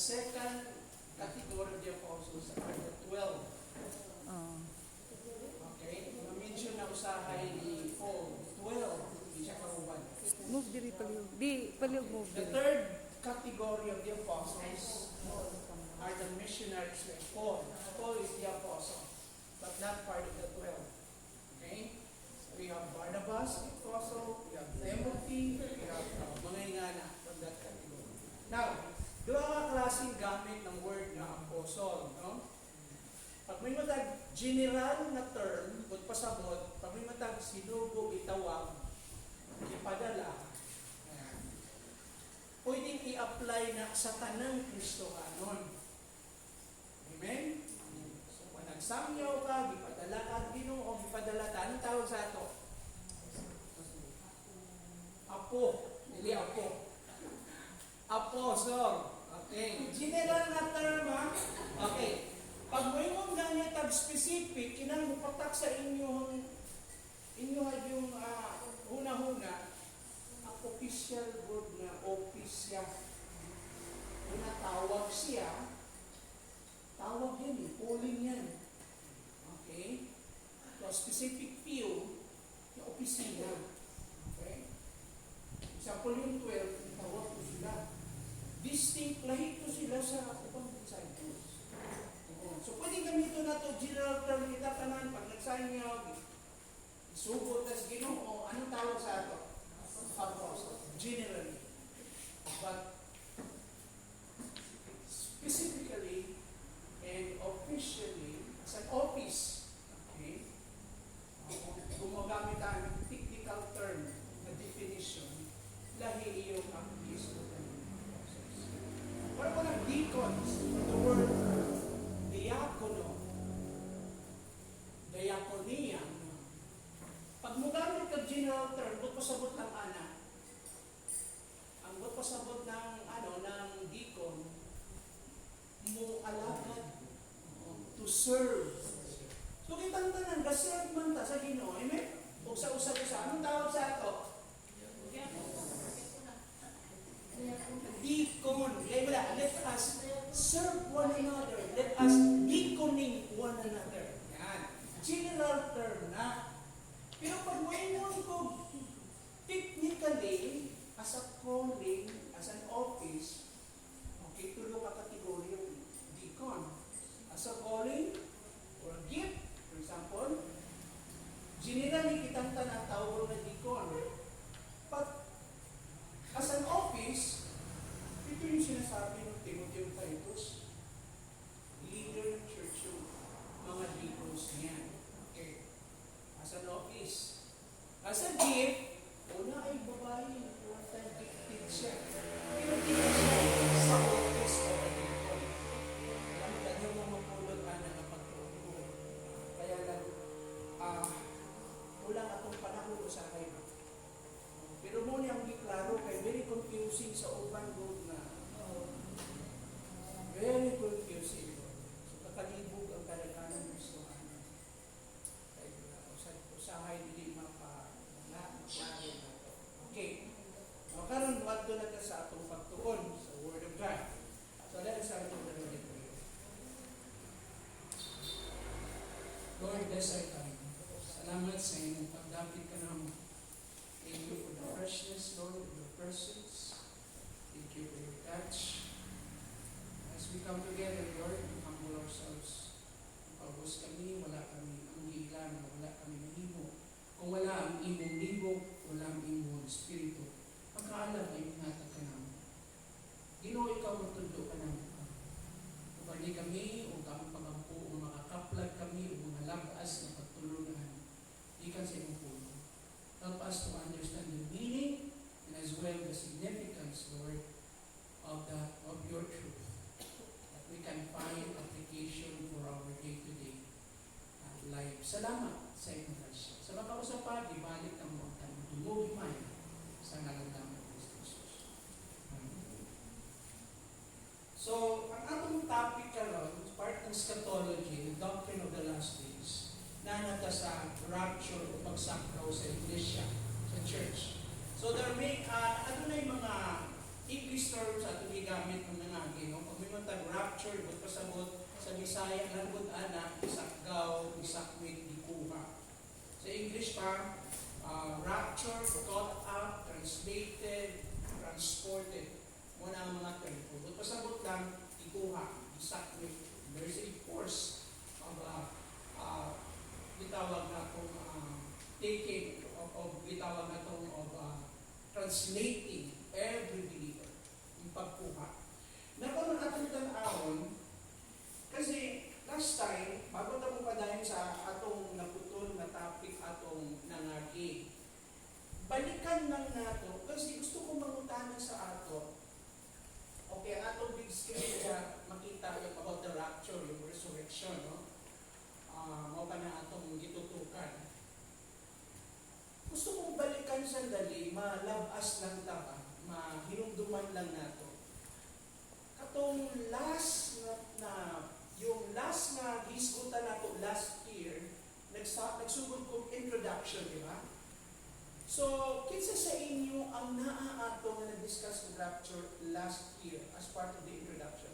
second category of the apostles are the 12. Okay? Na-mention na usahay ni Paul, 12, di siya karuban. Move diri paliw. Di paliw move The diri. third category of the apostles are the missionaries like Paul. Paul is the apostle, but not part of the 12. Okay? So we have Barnabas, the apostle, we have Timothy, we have mga ingana from that category. Now, doon ang klaseng gamit ng word na apostle, no? Pag may matag general na term, o pasabot, pag may matag sinugo, itawag, ipadala, ayan, pwedeng i-apply na sa tanang Kristohanon. Amen? So, kung nagsamyaw ka, ipadala ka, Ginoo, ipadala ta, anong tawag sa ato? Apo. Hindi apo. Apostle. Okay. General na term, ha? Okay. Pag may mong nangitag specific, kinang mupatak sa inyong yung huna-huna, ang official word na office siya. Una tawag siya, tawag yan eh, calling yan. Okay? So, specific field, yung opisina. Okay? Example yung 12, tawag ko sila. Distinct, lahi ko sila sa upang disciples. So, pwede gamito na ito, general term, itatanan, pag nagsahin niyo, isugot, tas Ginoo, anong tawag sa ito? Apostle. Generally. But, specifically, and officially, as an office, okay, gumagamit tayo ng technical term na definition, lahi iyong application ng apostles. Para po ng deacons, the word diakono, diakonia. Pag mo gamit ka general term, ba't pasabot ng anak? Ang ba't pasabot ng, ng deacon, mo alagad, to serve. So, kitang tanan, gaserve man ta sa Ginoo, amen? O sa usa-usa, anong tawag sa ato? Deacon. Kaya wala, let us serve one another. Let us deaconing one another. Yan. General term na. Pero pag mayroon ko technically, as a calling, as an office, okay, tulo ka kategorya yung deacon. As a calling, or a gift, for example, generally kitang tanatawag na deacon. But, as an office, ito yung sinasabi ng Timothy Titus, leader ng church yung mga deacons niyan. Okay. As an office. As a gift, una ay babae, one-time gifted siya. Pero hindi siya sa office o a deacon. Alam ka niyo mga mapulot na nakapagtuon. Kaya lang, wala atong panahon sa kayo. Pero mo niyang giklaro kay very confusing sa urban road na very confusing. So kakalibog ang kalakanan ng Kristohanon. Kaya usahay dili maklaro na ito. Okay. Karon buhat doon natin sa atong pagtuon sa Word of God. So let us start with the Lord in prayer. Lord, bless our time. Salamat sa inyong pagdapit ka naman. Thank you for the freshness, Lord, of your presence. Thank you for your touch. As we come together, Lord, we humble ourselves. Pagos kami, wala kami ang gilan, wala kami mahimo. Kung wala ang imong libog, wala ang imong espiritu. Pagkaalam ay ingatan ka namin. Ginoo, ikaw magtundo ka namin. Upali kami, o kami pagampo, o makakaplag kami, o mga labas na pagtulungan. Ikan sa imong puno. Help us to understand the meaning and as well the significance, Lord, of your truth. That we can find application for our day-to-day life. Salamat sa inyong grasya. Sa makausap ibalik ang mga tanong. Tumugi man sa ngalan ng Kristo Jesus. So, ang atong topic karon, part ng eschatology, the doctrine of the last days, na nata sa rapture o pagsakraw sa iglesia, sa church. So there may, ano na yung mga English terms at ito gamit ng nangagi, no? Pag may tag rapture, but pasabot sa Bisaya, langod anak, isakgaw, isakmit, gikuha. Sa English pa, rapture, caught up, translated, transported. Muna ang mga term. But pasabot lang, ikuha, isakmit. There's a course of gitawag na itong taking of gitawag na itong of translating every believer. Yung pagkuha. Nakuha atong tanawon, kasi last time, bago tayo padayon sa atong naputol na topic atong nangagi, balikan lang nato, kasi gusto ko mangutanan sa ato. Okay, ang atong big screen siya, makita yung about the rapture, yung resurrection, no? Mao pa na atong gitutukan. Gusto kong balikan sandali, malabas lang taba, mahinumduman lang nato. Katong yung last na gisgutan nato last year, nagsugod kong introduction, di ba? So, kinsa sa inyo ang naaato na nag-discuss ng rapture last year as part of the introduction?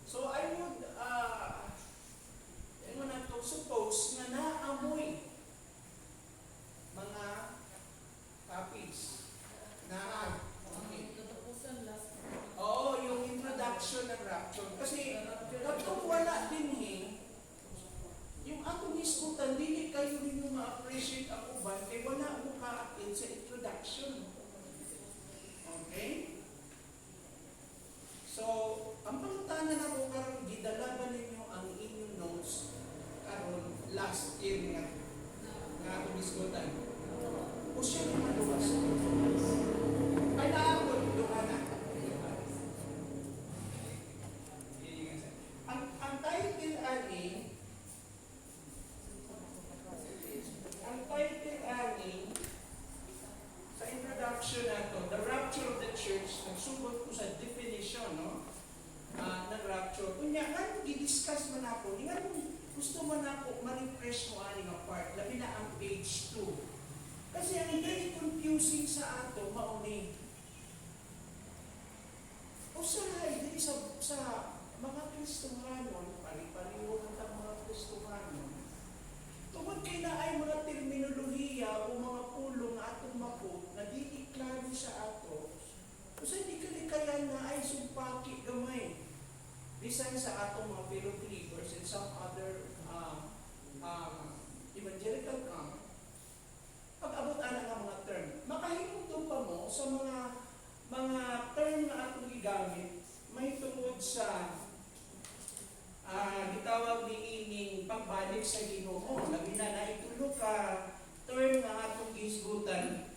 So, I would suppose na naamoy mga copies na oo, yung introduction ng rapture. Kasi kapag wala din yung atong iskutan, dili kayo ninyo ma-appreciate ang uban, kaya wala mo ka-atin sa introduction. Okay? So, ang pangutanan ako karon gidala ba ninyo ang inyong notes karon last year nga atong iskutan? O siya yung maluwas? Ay naabot, doon na. Ang title ani sa introduction nato, the rapture of the church, nagsugod ko sa definition, no? Ng rapture. Kunya, nga i-discuss man ako, nga gusto man ako ma-refresh mo ani nga part, labi na ang page 2. Kasi ang very confusing sa ato, mauni. O sa mga Kristohanon, pari-pariho ng mga Kristohanon, tungkol kay na ay mga terminolohiya o mga pulong na atong mapot na di klaro sa ato, kasi hindi kalikayan na ay sumpaki gamay. Bisan sa atong mga fellow believers and some other evangelical camp, pag-abot ana nga mga term, makahimutong pa mo sa mga term na atong gigamit, may tungod sa gitawag ni ining pagbalik sa Ginoo. Labi na naitulo ka term nga atong gisgutan,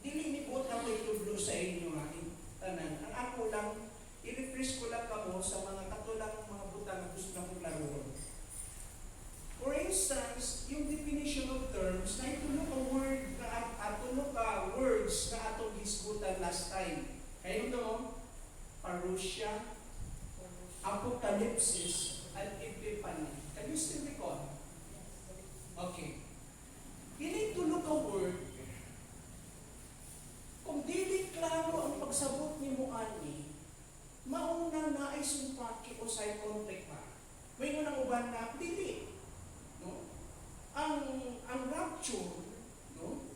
dili ni buot ako itudlo sa inyo tanan. Ang ako lang, i-refresh ko lang kamo sa mga katulang mga butang na gusto na kong laruan. For instance, yung definition of terms, na itulo ka words na atong gisgutan last time. Kayo ito, parousia, apocalypsis, and epiphany. Can you still recall? Okay. Dili tulo ka word, kung dili klaro ang pagsabot ni mo ani, mauna na ay sumpaki o sa conflict pa. May unang uban na, dili. No? Ang rapture, no?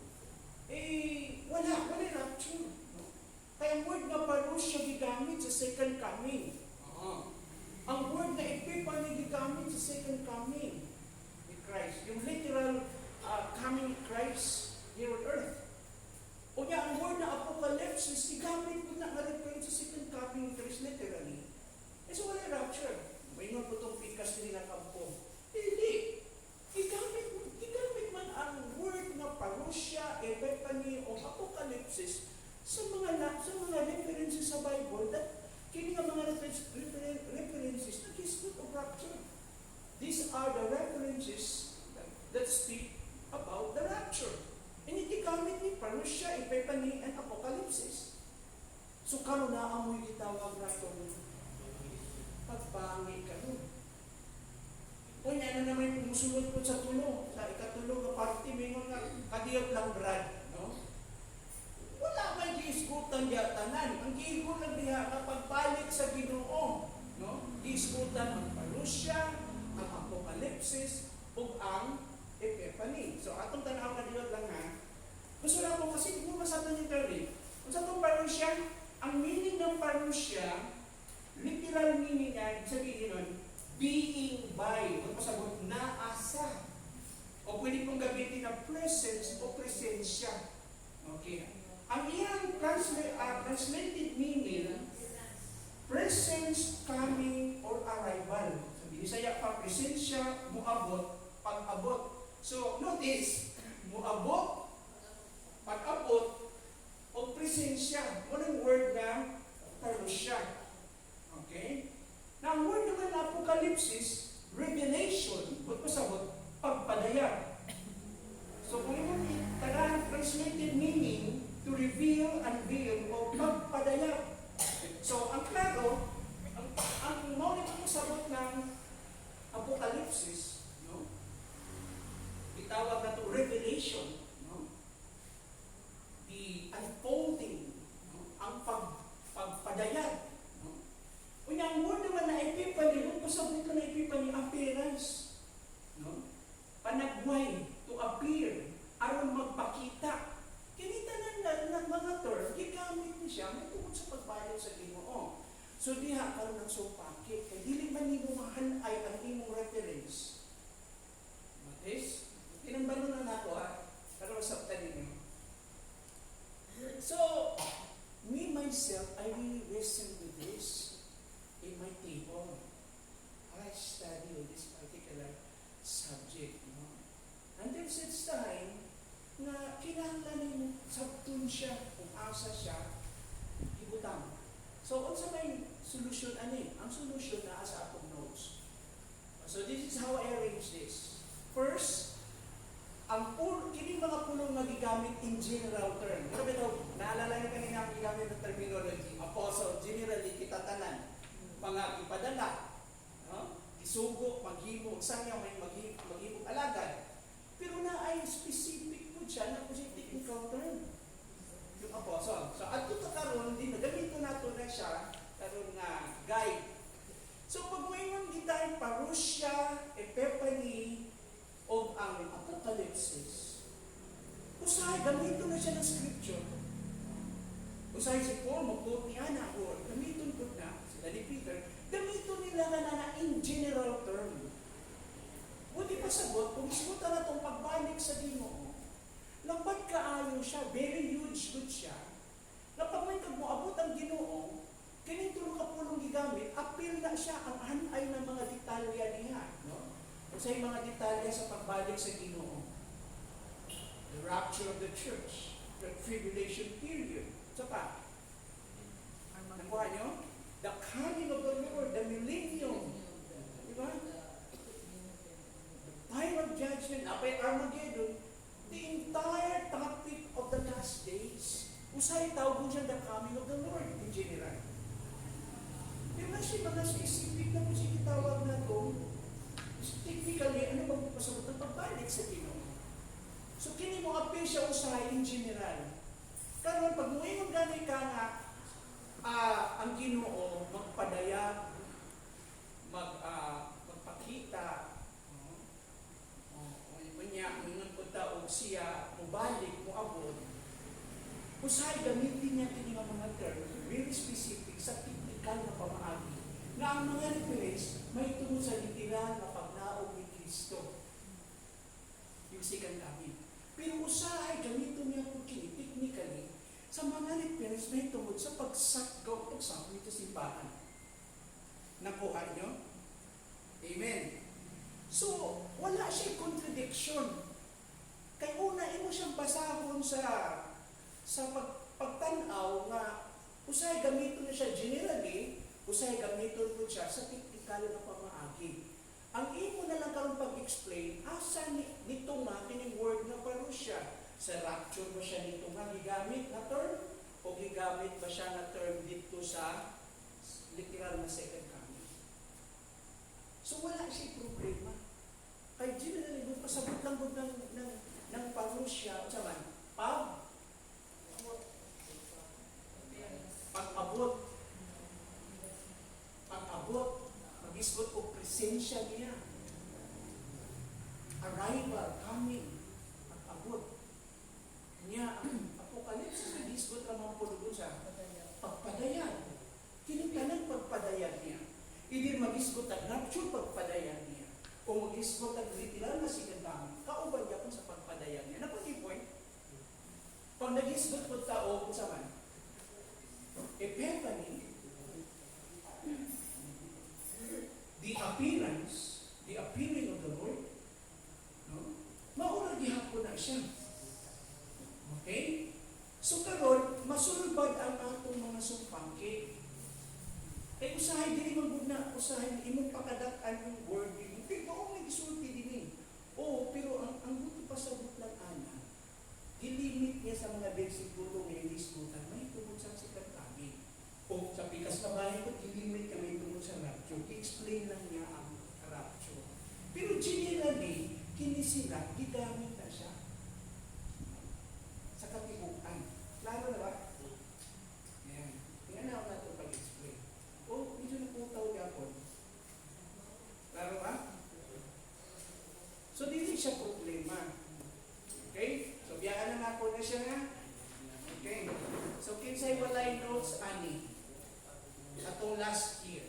Wala rapture. No? Kaya ang word nga parousia gigamit sa second coming. Ang word na epiphany gigamit sa second coming ni Christ. Yung literal coming ni Christ here on earth. O niya, ang word na apocalypsis, gigamit ko na nga-refer sa second coming ni Christ literally. So wala rapture. May nga po itong pikas nila kampo. Hindi. Gigamit man ang word na parousia, epiphany, o apocalypsis sa mga references sa Bible that kini nga mga references na gisgot of rapture. These are the references that speak about the rapture. And iti gamit ni parousia, epiphany, and apocalypsis. So karon na amoy gitawag nato pagbangi karon. Kung ano naman musulod po sa tulo, sa ikatulong na party, mingon nga kadiyot lang brad, no? Wala may giisgutan diya tanan. Ang giigon lang diha kapag balik sa Ginoo. no? Giisgutan ang parusya, ang apokalipsis, ug ang epiphany. So atong tanaw na dilot lang ha. Gusto lang ko kasi kung masabi ni Terry, kung sa itong parusya, ang meaning ng parusya, literal meaning niya, sabihin nun, being by, kung pasabot, naasa. O pwede kong gamitin na presence o presensya. Okay. Ang iyang translated meaning, presence, coming, or arrival. Sabi, Bisaya pa, presensya, muabot, pag-abot. So, notice, muabot, pag-abot, o presensya. Unang word na parusya. Okay? Na ang word naman na apokalipsis, revelation, ba't pasabot, pagpadaya. So kung yung tagaan translated meaning, to reveal, unveil, o pagpadaya. So ang klaro, ang knowledge ang pasabot ng apokalipsis, no? Itawag na to revelation, no? The unfolding, no? Ang pagpadaya. Kung yung word naman na epiphany, kung pasabot ka na epiphany, appearance. No? Panagway, to appear, aron magpakita. Kinita na mga term, gigamit niya siya, may tungkol sa pagbalik sa Ginoo. So diha karon ng sopake, kay dili man nimo mahanay ang imong reference. Matis, tinambalo na nako ha, pero sabta ninyo. So, me myself, I really listen to this in my table. I study on this particular subject. No? And there's its time na kinahanglan sabtun siya, kung asa siya, ibutang. So, unsa may solution ani? Ang solution na sa atong notes. So, this is how I arrange this. First, ang kini mga pulong nga gigamit in general term. Pero daw, naalala niyo kanina ang gigamit ng terminology. Apostle, generally, kitatanan. Mga ipadala, no? Isugo, maghimo, sanya may maghimo alagad. Pero na ay specific po siya na kasi technical term. Yung apostle. So, ato ta karon din nagamito nato na siya karon nga guide. So, pag mayroon kita parusya, epiphany, o ang apokalipsis, usahay, gamito na siya ng scripture. Usahay si Paul, mag-quote niya na, o gamiton ko na, sila ni Peter, gamito nila na in general term. O di pa sagot, kung isuta na itong pagbalik sa Ginoo, lampat kaayo siya, very huge good siya, na pag may kagmoabot ang Ginoo, kining tulong kapulong gigamit, appeal na siya ang hanay ng mga detalya niya. No? Sa mga detalya sa pagbalik sa Ginoo. The rapture of the church, the tribulation period. So pa, nakuha nyo? The coming of the Lord, the millennium. Diba? The time of judgment, apay Armageddon, the entire topic of the last days. Usay tawag siya the coming of the Lord in general. Diba siya mga specific na kung siya kitawag na ito, technically, ano bang pasabot ng pagbalik sa Ginoo? So, kini mo appeal siya usahay in general. Karon pag mo yung gani ka nga, ang Ginoo magpadaya, magpakita, kunya, mingon po taog siya, mubalik, muabot, usahay gamitin niya kini mga term, very specific, sa technical na pamaagi, na ang mga reference may tungkol sa literal na paglaog ni Kristo. Yung second coming. Pero usahay, gamito niya po kini, technically, sa mga reference may tungkol sa pagsakgaw at sa simbahan. Nakuha niyo? Amen. So, wala siya contradiction. Kaya una, imo siyang basahon sa pagtanaw na usahay gamito na siya generally, usahay gamiton po siya sa technical na pamaagi. Ang imo na lang karon pag-explain, asa nito nga kining word na parusya? Sa rapture ba siya nito nga gigamit na term? O gigamit ba siya na term dito sa literal na second coming? So wala siya problema. Kaya generally, kung pasabot lang po ng parusya, saman, pag-abot, presensya niya. Arrival, coming, at abot. Niya, ang Apokalipsis, nagisgot naman po doon sa pagpadayan. Kinitanan pagpadayan niya. Hindi magisgot ang rapture pagpadayan niya. O magisgot ang ritilan na sigadang, kauban niya kung sa pagpadayan niya. Ano yung point? Pag nagisgot po tao, kung saan? Epiphany, the appearing of the Lord, no? Maura gihapon na siya. Okay? So karon masulbad ang atong mga sumpangki. Eh usahay dili man na usahay imong pakadak-an yung word din. Pero ang nagisulti din. Oo, pero ang buto pa sa butlang ana, gilimit niya sa mga bersikulo nga iniskutan, may tungod sa sikat kami. O sa pikas na bahay ko, gilimit ka may tungod sa rapture. I-explain lang niya ang rapture. Pero generally, kinisila, gigamit na siya sa katibukan. Klaro na ba? Yan. Yan na ako na ito pag-explain. O, medyo naputaw yapon. Klaro ba? So, dili siya problema. Okay? So, biyaan na ako na siya nga. Okay. So, kinsay walay notes, ani? Atong last year.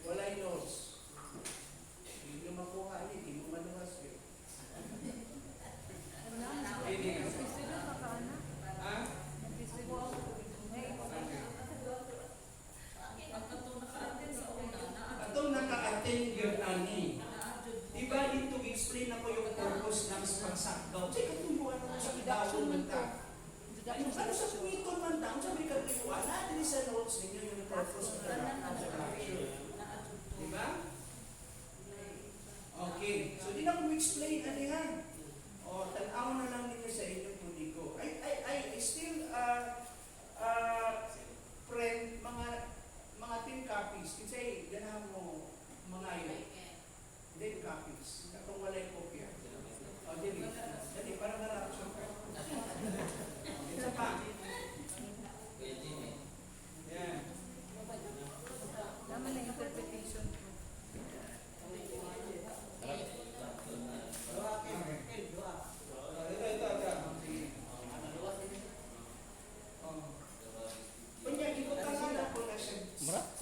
Walay notes. Hindi mo makuha niya, hindi mo manuhas yun. Hindi. Ha? Atong naka-attend yun, ani. Diba dito explain ako yung purpose ng pagsakdaw. Kasi katumbuhan ako sa idawon man ta. Ano sa tuwiton man ta? Ang sabi ka ito, wala din sa notes ninyo yung purpose ng rapture. Diba? Okay. So di na ko explain ano yan. O, tanaw na lang ninyo sa inyong tuli ko. I still friend, mga 10 copies. Kasi ganahan mo mga yun. 10 copies. Katong walay kopya. O, dili. Dali, para marapsyon ka. Isa pa. Yan. Naman ang interpretation ko. Kunya, gibutangan ako na siya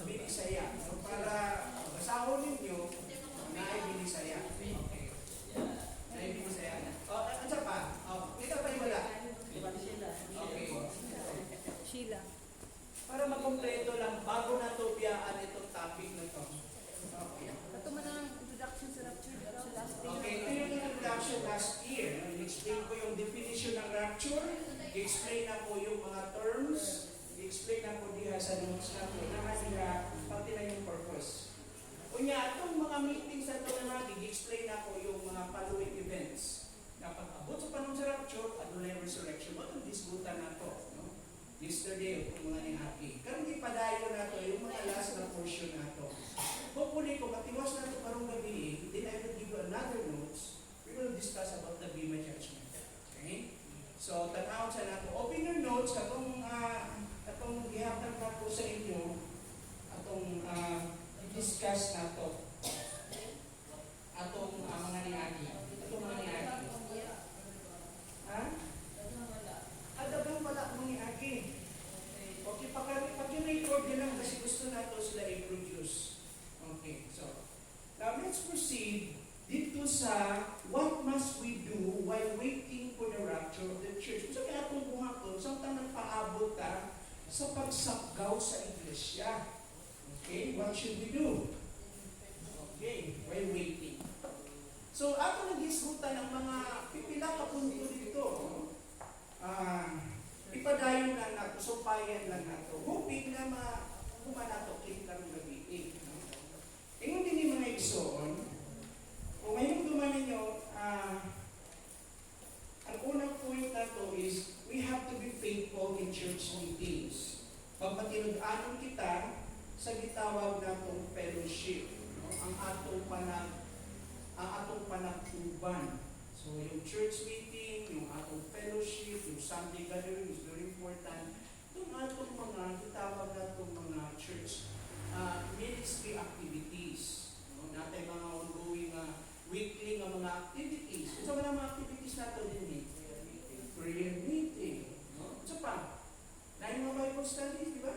binisaya. So, para basahon ninyo, naibinisaya. Okay. Naibinisaya na. O, ano pa? O, ito pa yung wala. Okay. Sheila. Para makompleto lang, bago na to biyaan itong topic na to. Okay. Ito man ang introduction sa rapture sa last day. Okay, ito yung introduction last year. I-explain ko yung definition ng rapture. I-explain na po yung mga terms. I-explain na po diha sa notes na po. Nakasila, pati na yung purpose. Kunya, itong mga meetings na ito na i-explain na po yung mga following events. Na pag-abot sa panahon sa rapture, at doon yung resurrection. Ba't disgutan na to? No? Yesterday, yung mga nihaki. Karoon ipadayo na to, yung mga last na portion na to. Hopefully, kung matiwas na ito karong gabi, then I will give you another notes. We will discuss about the Bema Judgment. Okay? So, tanaw sa nato. Open your notes, katong gihapon na po sa inyo, atong discuss na to. Atong mga nihaki. Atong mga nihaki. Ha? Adagang pala mo ni Aki. Okay, pag-record din lang kasi gusto na ito sila i-produce. Okay, so, now let's proceed dito sa what must we do while waiting for the rapture of the church. So, kaya itong buhakon, saan ka nagpaabot ka sa pagsapgaw sa iglesia? Okay, what should we do? Okay, while waiting. So, ato nag-isgutan ng mga pipila ka punto dito. Ipadayon lang nato, sumpayan lang nato. Hoping na kumanato karong gabi. Ingon din yung mga igsoon, kung ngayon duman ninyo, ang unang point na to is, we have to be faithful in church meetings. Pagpatinod-anon kita sa gitawag natong fellowship. No? Ang atong panagtuban. So, yung church meeting, yung atong fellowship, yung Sunday gathering is very important. Yung atong mga, itawag na itong mga church ministry activities. No? Natay mga Bible studies, di ba?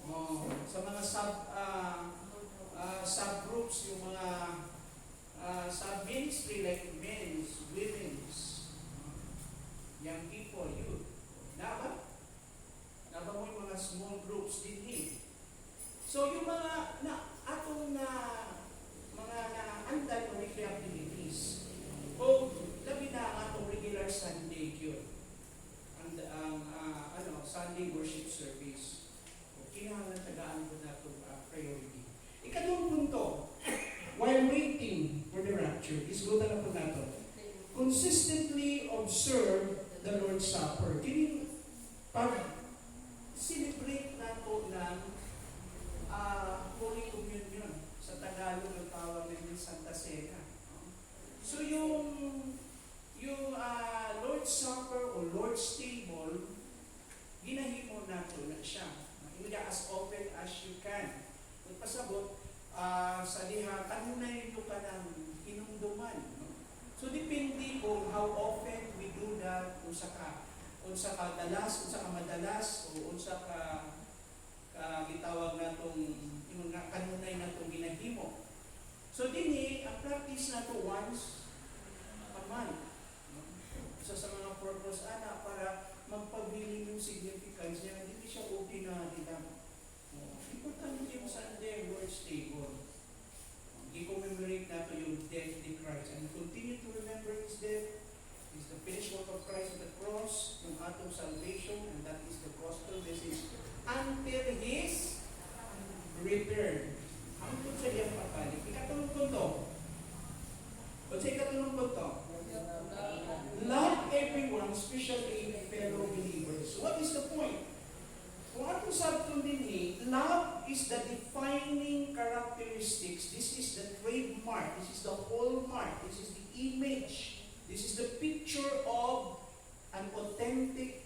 Oh, sa mga subgroups, yung mga sub-ministry like men's, women's, young people, youth. Naba? Naba mo yung mga small groups din So yung mga atong mga naandal o weekly activities, o labi na ang atong regular Sunday yun, ang Sunday worship service. Kinahanglan tagaan ko na itong priority. Ikatulong punto, while waiting for the rapture, isgutan na po nato, consistently observe the Lord's Supper. Kini pag-celebrate nato ng Holy Communion. Sa Tagalog, ang tawag namin Santa Cena. So yung Lord's Supper o Lord's Table, ginahimo nato na siya. Makinig as often as you can. Magpasabot, sa diha, kanunay nito ka ng hinumduman. No? So depende kung how often we do that, unsa ka madalas, o unsa ka gitawag natong yung kanunay natong ginahimo. So dinhi, ang practice nato once a month. No? So sa mga purpose para magpabiling yung significance niya, hindi siya ordinary lang. Importante yung Sunday Lord's Table. I-commemorate nato yung death ni Christ and continue to remember His death. Is the finished work of Christ on the cross, yung atong salvation, and that is the gospel message until His return. Hangtod sa iyang pagkalik. Ikatulong punto. O sa ikatulong punto. Love everyone, especially fellow believers. What is the point? Kung atong sabton din love is the defining characteristics. This is the trademark. This is the hallmark. This is the image. This is the picture of an authentic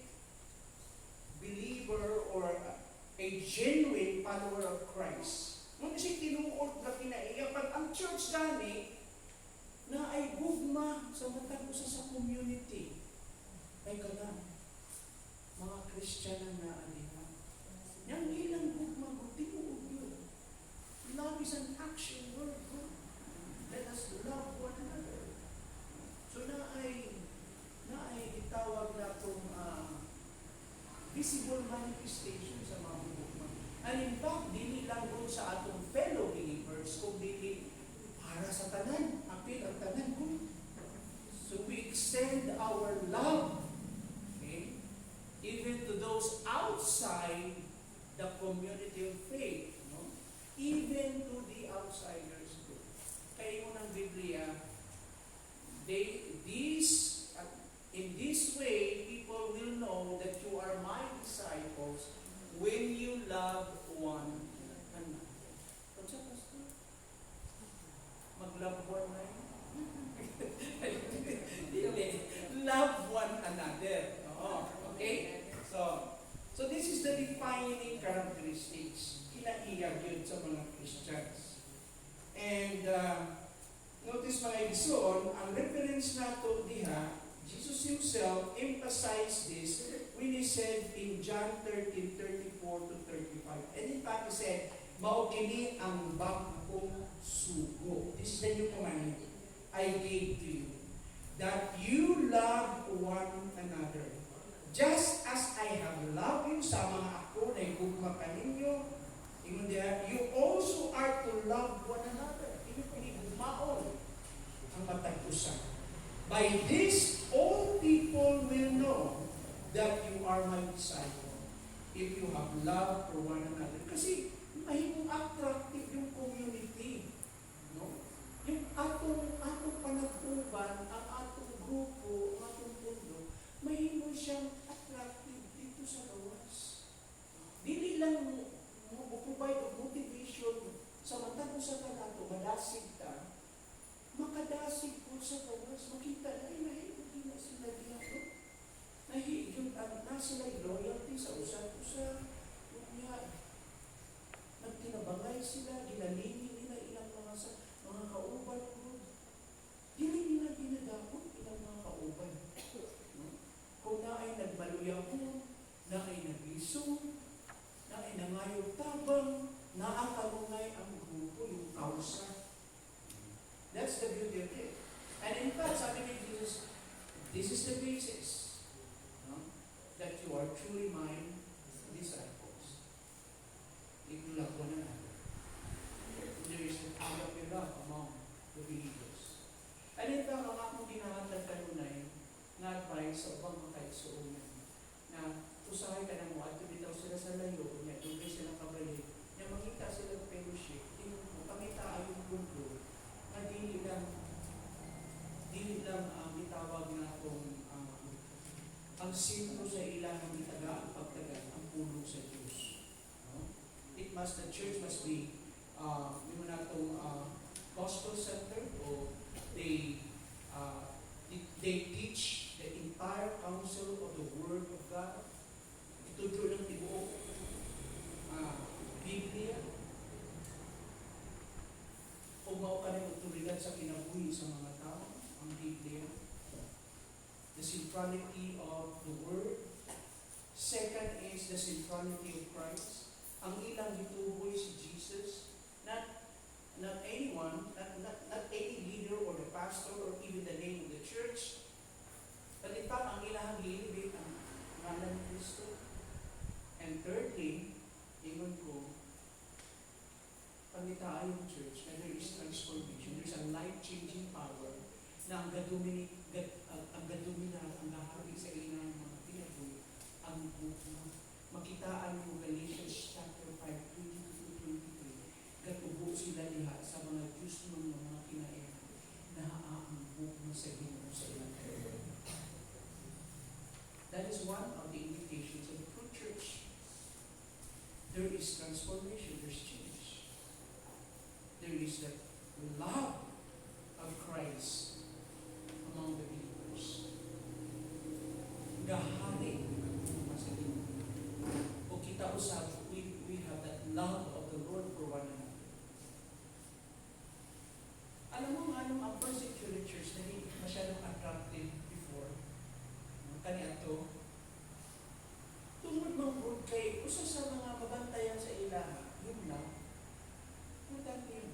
believer or a genuine follower of Christ. Nung kasi tinuod na kinaiya, pag ang church gani, na ay gugma sa matag usa sa community. Ay kana, mga Kristiyano na aniha. Yang ilang gugma, tinuod yun. Love is an action word. Let us love one another. So na ay itawag na itong visible manifestation sa mga gugma. And in fact, dili lang doon sa atong fellow believers, kung dili para sa tanan, apil ang tanan ko. So we extend our love, okay, even to those outside the community of faith, no? Even to the outsiders group. Kaya mo ng Biblia, in this way, people will know that you are my disciples when you love one another. What's up, Pastor? Mag-love one na yun? Love one another. Okay? So this is the defining characteristics. Kinaiyak yun sa mga Christians. And notice mga igsoon, ang reference nato diha, Jesus Himself emphasized this when He said in John 13:34 to 35. And in fact, He said, mao kini ang bagong sugo. This is the new commandment I gave to you, that you love one another. Just as I have loved you, sa mga ako na igugma kaninyo, you also are to love one another. Ini pinigugmaon ang matag-usan. By this, all people will know that you are my disciple if you have love for one another. Kasi mahimong attractive yung community. No? Yung atong panagtuban, ang atong grupo, ang atong pundo, mahimong siyang attractive dito sa gawas. Dili lang mo provide of motivation sa matag sa kanato, madasig ka, makadasig po sa gawas, makita na, nahihigit na sila dito. Nahihigit na sila loyalty sa usan-usan. Nagtinabangay sila, ginalini nila ilang mga kauban ko. Dili nila ginadakot ilang mga kauban. Kung na ay Kristo, na inangayo tabang, naakalungay ang grupo, yung kausa. That's the beauty of it. And in fact, sabi ni Jesus, this is the basis, no? That you are truly my disciples. If you love one another. There is a agape love among the believers. And in fact, ang akong ginahatag kanunay, nga advice sa ubang mga kaigsuonan, na usahay ka na mo, at bitaw sila sa layo, niya, doon sila kabalik, niya makita sila fellowship, pangita ay yung mundo, na dili lang itawag na itong ang sintro sa ilang itaga, ang pagtaga, ang pulong sa Diyos. No? The church must be yung na itong gospel center, o they teach the entire counsel of the Word of God. Ituturo ng tibuok Biblia. O mao ka rin otoridad sa kinabuhi sa mga tao, ang Biblia. The centrality of the Word. Second is the centrality of Christ. Ang ilang gituboy si Jesus. Not anyone, not any leader or the pastor or even the name of the church. But in fact, ang ilang gilibig ang ngalan ni Kristo. And thirdly, ingon ko, pagnitaan yung church na there is transformation, there is a life-changing power na ang gadomina, ang gahabi sa ilang mga pinabuhi, ang makitaan mo Galatians chapter 5, 22-23, gatubo sila diha sa mga Diyos ng mga kinain na aambok mo sa Ginoo sa ilang kayo. That is one of the invitations of the true church. There is transformation, there is change. There is the love of Christ among the believers. Gahari sa Ginoo. O kita usab, we have that love of the Lord for one another. Alam mo nga, ang persecuted church na hindi masyadong attractive before, kaniadto, tungod mga kay usa sa mga mabantayan sa ilaha, yun lang. Importante yun.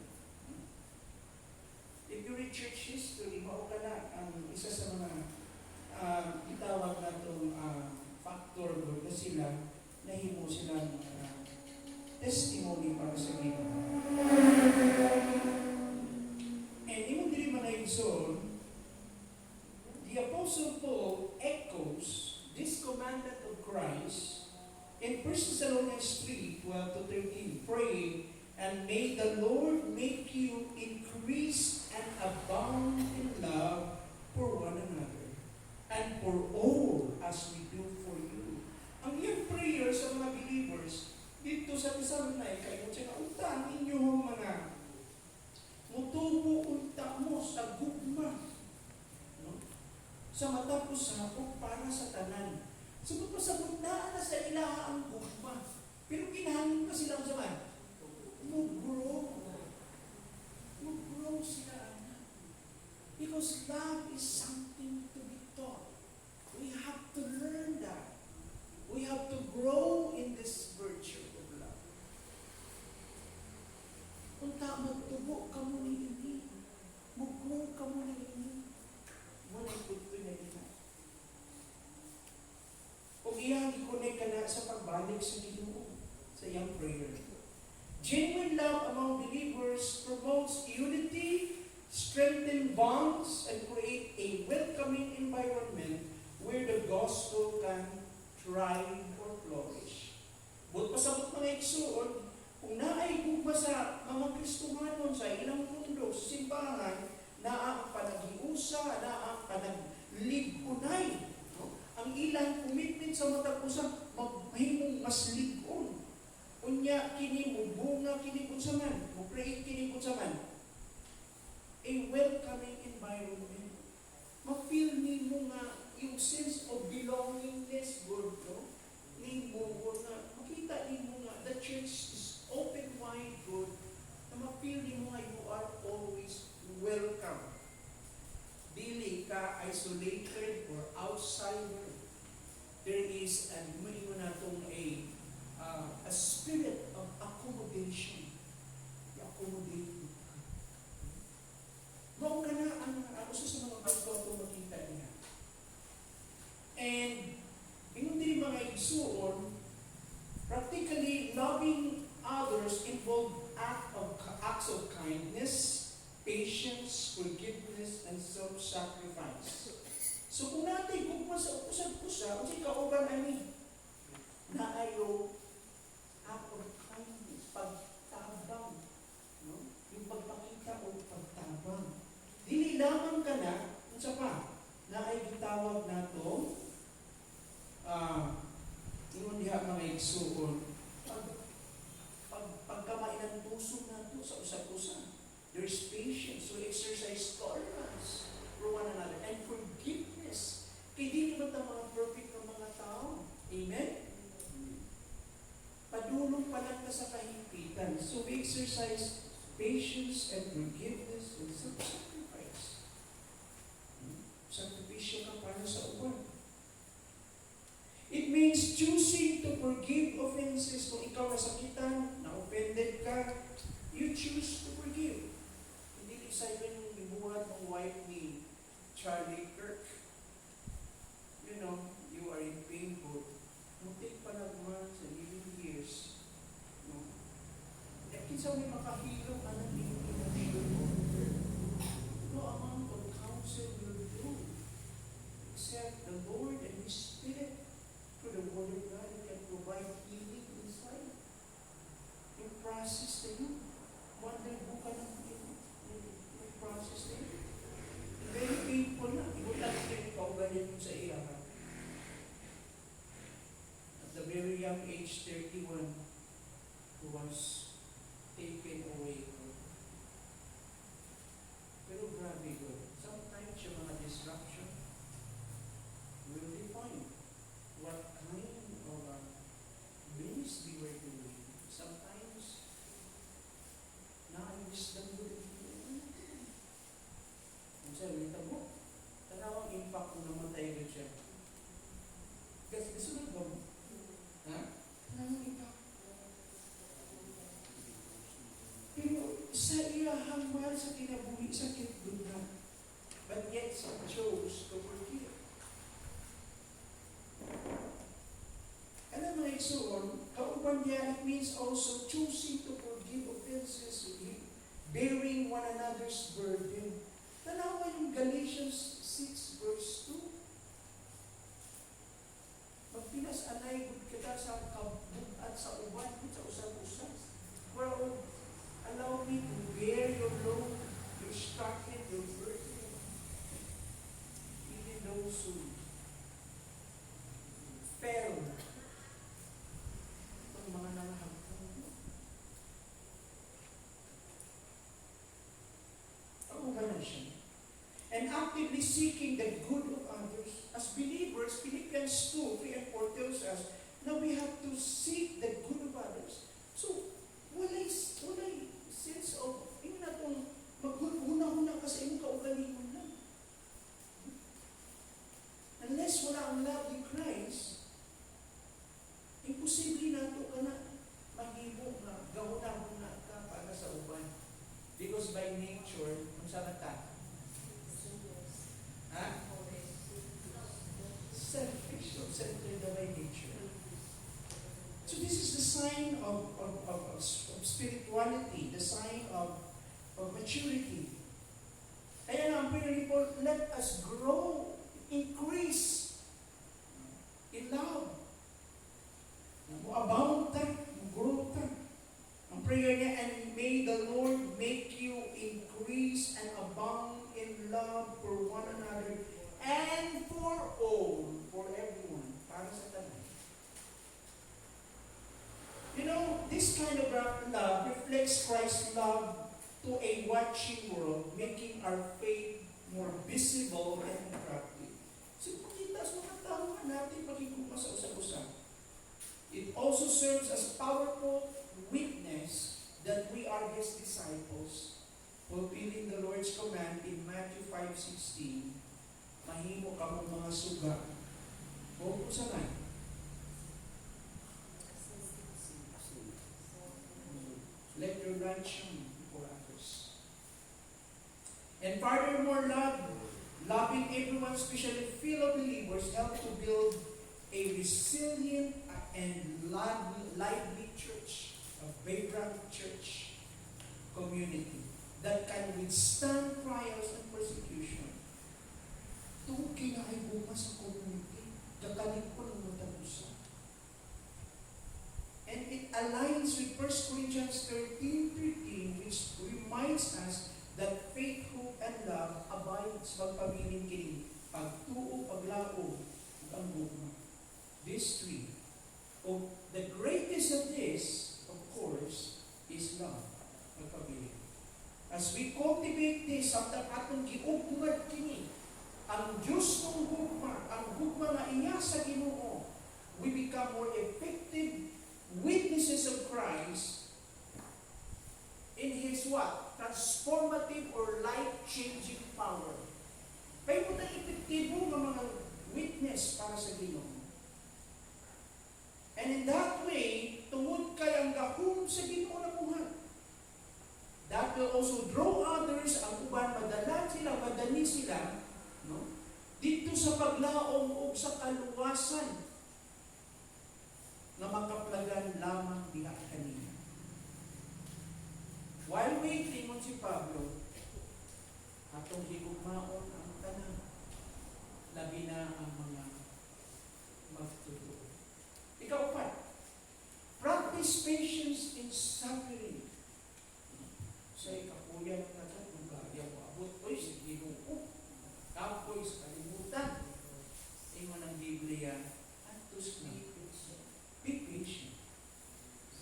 If you read church history, mao ka na ang isa sa mga itawag na itong factor doon na sila, nahimo sila ng testimony para sa Ginoo. And yung dili man ay zone, the Apostle Paul echoes this commandment of Christ in 1 Thessalonians 3, 12-13, praying, and may the Lord make you increase and abound in love for one another, and for all as we do for you. Ang iyang prayer sa mga believers, dito sa Thessalonica, kayo siya na, unta ninyo mga mutubo unta mo sa gugma. No? Sa matapos sapok para sa tanan. Sagot pa sa bundaan na sa ilaha ang gugma. Pero kinahangin pa silang zaman. Mag-grow sila. Because love is something to be taught. We have to learn that. We have to grow in this virtue of love. Unta magtubo ka mo ni ini. Mag-grow ka mo ni ini. Wala ito na ina. Kung iyang i-connect ka na sa pagbalik sa Ginoo, sa iyang prayer. Genuine love among believers promotes unity, strengthens bonds, and create a welcoming environment where the gospel can thrive or flourish. But pasabot mga igsuon, kung naay gugma sa mga Kristohanon sa ilang mundo, sa simbahan, naa ang panagiusa, naa ang panagligunay. No? Ang ilang commitment sa matag usa, mahimong mas ligon. Unya kini mo bunga kini unsaman, mo create kini unsaman. A welcoming environment. Ma-feel nimo nga yung sense of belongingness, God, no? Nimo nga makita nimo nga the church is open wide, God. Na ma-feel nimo nga you are always welcome. Dili ka isolated or outsider. There is, and mo natong a acts of kindness, patience, forgiveness, and self-sacrifice. So kung natin kung sa usag-usa, kung si kauban ani, na ayaw act of kindness, pagtabang, no? Yung pagpakita o pagtabang. Dili lamang ka na, unsa pa, na ay gitawag nato, ingon diha mga igsuon, pagkamay ng puso nato sa usag-usa. There's patience, so exercise tolerance for one another, and forgiveness. Kaya di naman ang mga perfect ng mga tao. Amen? Padulong pa lang ka sa kahimpitan. So we exercise patience and forgiveness and self-sacrifice. Sakripisyo ka para sa uban. It means choosing to forgive offenses. Kung ikaw nasakitan, na-offended ka, you choose to forgive. Hindi sa yung ibuhat ng wife ni Charlie Kirk. You know, you are in pain both. Muntik pa na months and even years. No? Kinsa may makahilong anong emotion mo. No amount of counsel will do. Except the Lord and His Spirit. Through the Word of God, He can provide healing inside. Yung process na yun. Wonder buka ng yung process na yun. Very painful na. Iwan lang ito yung kauganin mo sa iya. At the very young age, 31, who was taken away. Pero grabe ko. Sometimes yung mga disruption will define what kind of ministry we're doing. Sometimes, na-wisdom ko rin. Kung sabi nito mo, tanawang impact kung namatay ka siya. Kasi gusto mo ba? Ha? Tanawang impact. Pero sa iyahang mahal sa kinabuhi, sakit doon na. But yet, she chose to forgive. Alam mo, igsuon, kauban niya, it means also choosing to forgive offenses with Him, bearing one another's burden. Tanawa yung Galatians 6 verse 2. Magpinas-anay kita sa kabut at sa uban, sa usap-usap. Well, allow me to bear your load, your struggle, your burden. Even those who fell, itong mga nangahagpong mo. Ako ba na siya? And actively seeking the good of others. As believers, Philippians 2, 3 and 4 tells us na we have to seek the good of others. So, walay sense of, yun na itong maghuna-huna kasi yung kaugalingon lang. Unless wala ang love ni Christ, imposible na ito ka na mahimo na gahuna-huna ka para sa uban. Because by nature, kung saan ka? Ha? Selfish, self-centered by nature. So this is the sign of spirituality, the sign of maturity. Kaya nga ang pinag-report, let us grow, increase in love. Abound ta, grow ta. Ang prayer niya, and may the Lord make you increase and abound in love for one another and for all, for everyone, para sa tanan. You know, this kind of love reflects Christ's love to a watching world, making our faith more visible and attractive. So, pakita sa mga tao natin pagkikuma sa usap-usap. It also serves as powerful witness that we are His disciples, fulfilling the Lord's command in Matthew 5:16, mahimo ka mong mga suga. O kung saan? Let your light shine before others. And furthermore, loving everyone, especially fellow believers, help to build a resilient and lively church, a vibrant church, community that can withstand trials and persecution. Ito kinaibuka sa community. Kakalit ko ng matabusa. And it aligns with 1 Corinthians 13:13, which reminds us that faith, hope, and love abides magpabiling kini. Pagtuo, paglaom, ug ang gugma. These three. Oh, the greatest of this, of course, is love. Magpabiling. As we cultivate this, samtang atong giugmad kini, ang Diyos ng gugma, ang gugma nga iya sa Ginoo, we become more effective witnesses of Christ in His what? Transformative or life-changing power. Kaya mo na epektibo ng mga witness para sa Ginoo. And in that way, tungod kay ang gahom sa Ginoo na buhat. That will also draw others, ang uban, madani sila, no? Dito sa paglaom o sa kaluwasan na makaplagan lamang diha kanina. While waiting on si Pablo, atong higugmaon ang tanan, labi na ang mga magtutuo. Ikaw pa, practice patience in suffering. Sa ikapuyan na ito, kung kaya mo abot, oy, sige mo, kapoy sa kalimutan. Ingon ang Biblia, atos na. Be patient.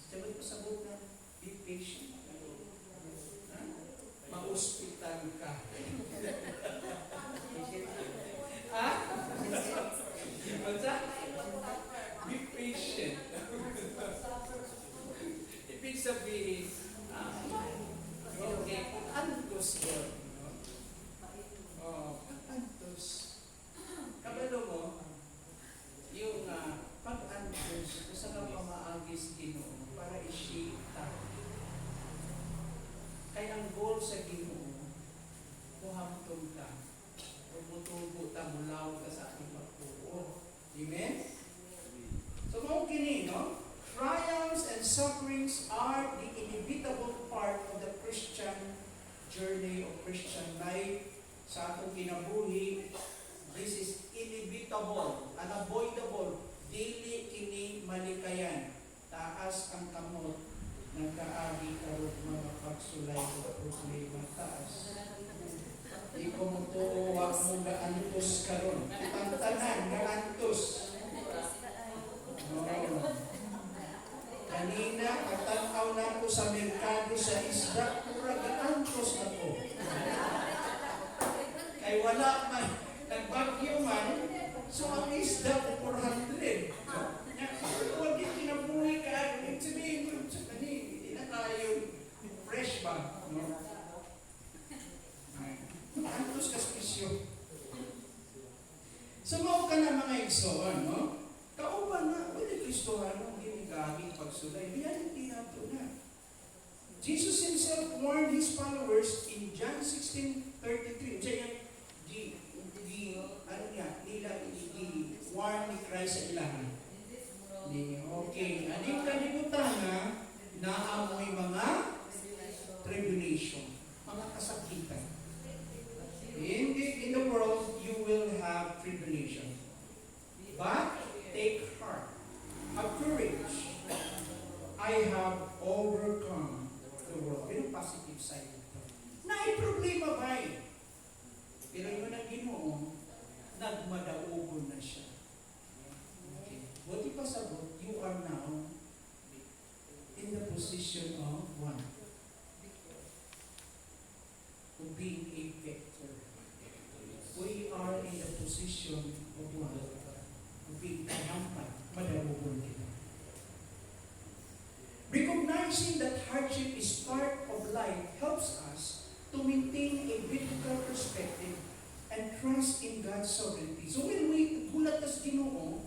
Sabi pasabot na, be patient. Ma-hospital ka. Ha? Be patient. Ibig sabihin, okay, antos yun. Antos. Kabalo mo, yung pag-antos, gusto nga pamaagis Ginoo para i-shita. Kaya ang goal sa Ginoo, kuhamtong ka, o mutubo ta, mulaw ka sa aking magpuo. Amen? So, mga kini, no? Trials and sufferings are the inevitable part of the Christian journey or Christian life. Sa atong kinabuhi, this is inevitable, unavoidable, dili kini malikayan. Taas ang kamot, nagkaagi karot mga pagsulay o problema taas. Di ko mo to, wag mo gaantos karon. Ang tanan, gaantos. No. Kanina, katanaw na ko sa merkado sa isda, pura gaantos na ko. Kay wala man, nagbagyo man, so ang isda ko 400. Huwag yung kinabuhi ka, yung sabihin ko sa kanina, hindi na tayo fresh ba? No? Antos ka spisyo. So, mao ka na mga igsoon, no? Kauban na, wala Kristohan mo, hindi gaging pagsulay. Reality na ito na. Jesus Himself warned His followers in John 16:33. Diyan warn ni Christ sa ilahan. Okay, aning kalibutan na naamoy mga tribulation, mga kasakitan. In the world, you will have tribulation. But take heart, have courage. I have overcome the world. Pero positive side ito. Problema ba eh? Pero yun ang Ginoo, nagmadaugon na siya. Okay. Buti pa sabot, you are now in the position of one. Of being a victor. We are in the position of one. Of being triumphant. Madaugon kita. Recognizing that hardship is part of life helps us to maintain a biblical perspective and trust in God's sovereignty. So when we gulat as Ginoo,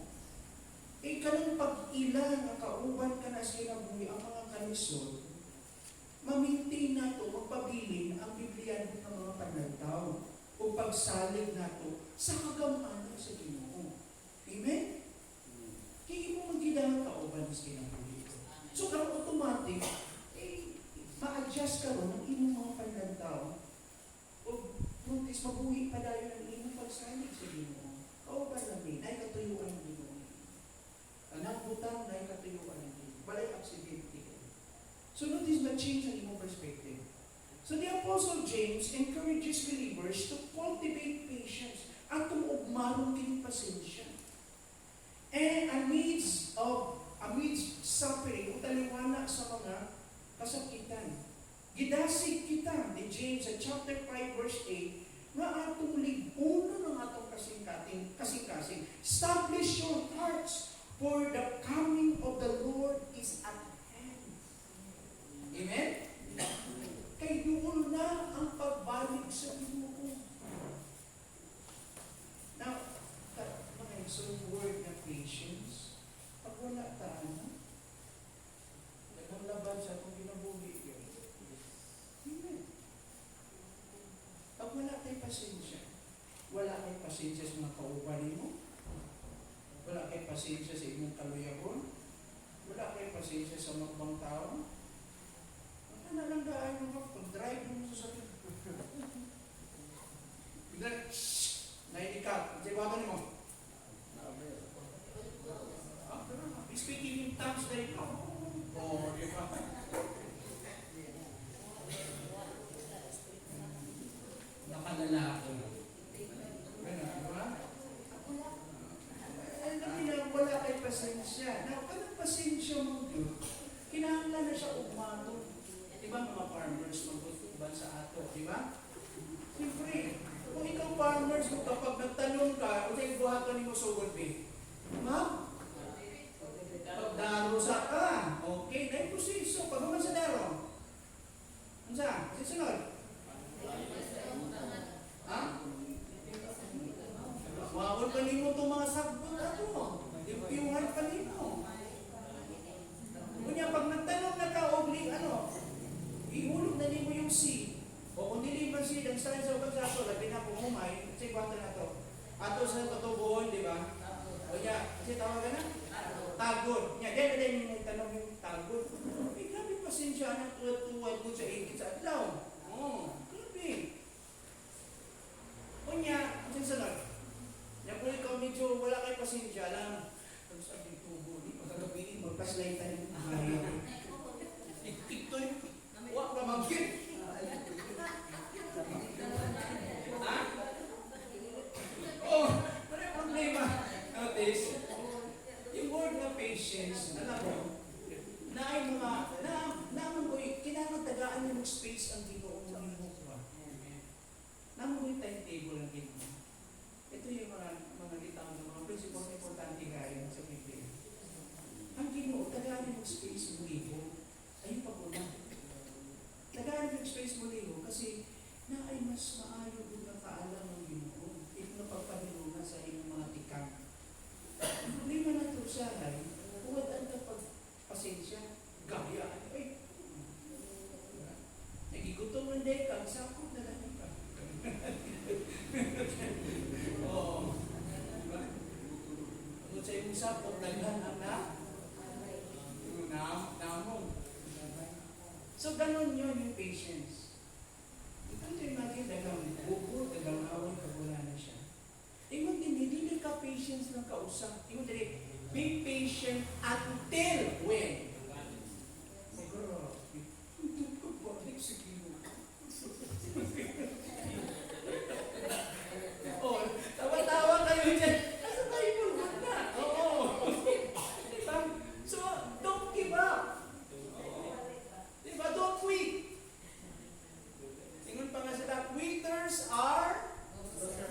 kanang pag-ila nga kauban ka na sa kinabuhi ang mga kanisod, mamintain nato, magpabilin ang Biblia ng mga panagtaw o pagsalig nato sa kagamanan sa Ginoo. Amen? Kaya mo magiging kauban sa kinabuhi. So, karang automatic, ma-adjust ka ron So notice na change ang imong perspective. So the Apostle James encourages believers to cultivate patience at ugmaron kini pasensya. And amidst suffering, utaliwana sa mga kasakitan. Gidasig kita ni James sa chapter 5 verse 8 nga atong libunon ng atong kasing-kasing. Establish your hearts for the coming of the Lord is at hand. Amen? Kay doon na ang pagbalik sa Ginoo. Now, mga isang word na patience, pag wala tayo, naglaban sa itong ginabuhi yun. Amen. Pag wala kay pasensya, wala kay pasensya sa mga kauban mo, wala kay pasensya sa inyong kaluyahon, wala kay pasensya sa mga tao, wala na lang daan mo pag-drive mo sa sakit. Bigla, nainikap. Kasi bago mo. Speaking in tongues na ito. O, di ba? Nakalalaki. Wala kay pasensya. Now, anong pasensya mo yun? Kinahanglan na siya ugmato. Di ba mga farmers magtutuban sa ato? Di ba? Siyempre, kung ikaw farmers, kapag nagtanong ka, o tayo buhatan mo sa woodbe. Ma'am? Pagdarusa ka. Okay, dahil proseso. Pag naman sa daro. Ano sa? Sisunod? Ha? Wawal pa rin mo itong mga sagbot ato. Yung pa rin mo. Kunya, pag nagtanong na ka, ihulog na rin mo yung seed. O kung dili ba seed, ang style sa pagsaso, labi na pumumay, kasi kwanta na to. Ato sa katubuhon, di ba? O niya, kasi tawagan na? Tagod. Niya, dahil yung tanong yung tagod. Eh, grabe pasensya na tuwad ko sa ikit sa adlaw. Grabe. O niya, kasi sunod. Niya po ikaw medyo wala kay pasensya lang. Pag sabi tubo, di magkagabihin, magpaslaytan yung ayaw. Ito yung, wak na mag-git. Ha? Oh, wala problema. Notice, yung word na patience, alam mo, na ay mga, naman ko, kinamatagaan yung space ang Ginoo mo yung mukha. Naman ko yung timetable ang Ginoo. Ito yung mga litang, mga principles na importante gaya sa Biblia. Ang Ginoo, tagaan yung space mo liho. Ayun pa po na. Tagaan yung space mo liho kasi na ay mas maayo doon na kaalam ng Ginoo. Ito na pagpahilungan sa inyong mga tikang. Ang problema na ito siya ay, huwag ka pagpasensya, gaya. Ay, nagigutom ng dekang, sakot na lang ka. Oo. Kung sa iyong sakot, naghan ang namong. So, ganun yun yung patience. Ito yung imagine, dagang buko, dagang away, kabula na siya. Ingon din, hindi ka patience ng kausap. Ingon din, be patient until when? Siguro, hindi ko balik sa Ginoo. Oh, tawa-tawa kayo dyan. Nasa Bible, wala. Oo. Diba? So, don't give up. Diba? Don't quit. Ingon pa nga sila, quitters are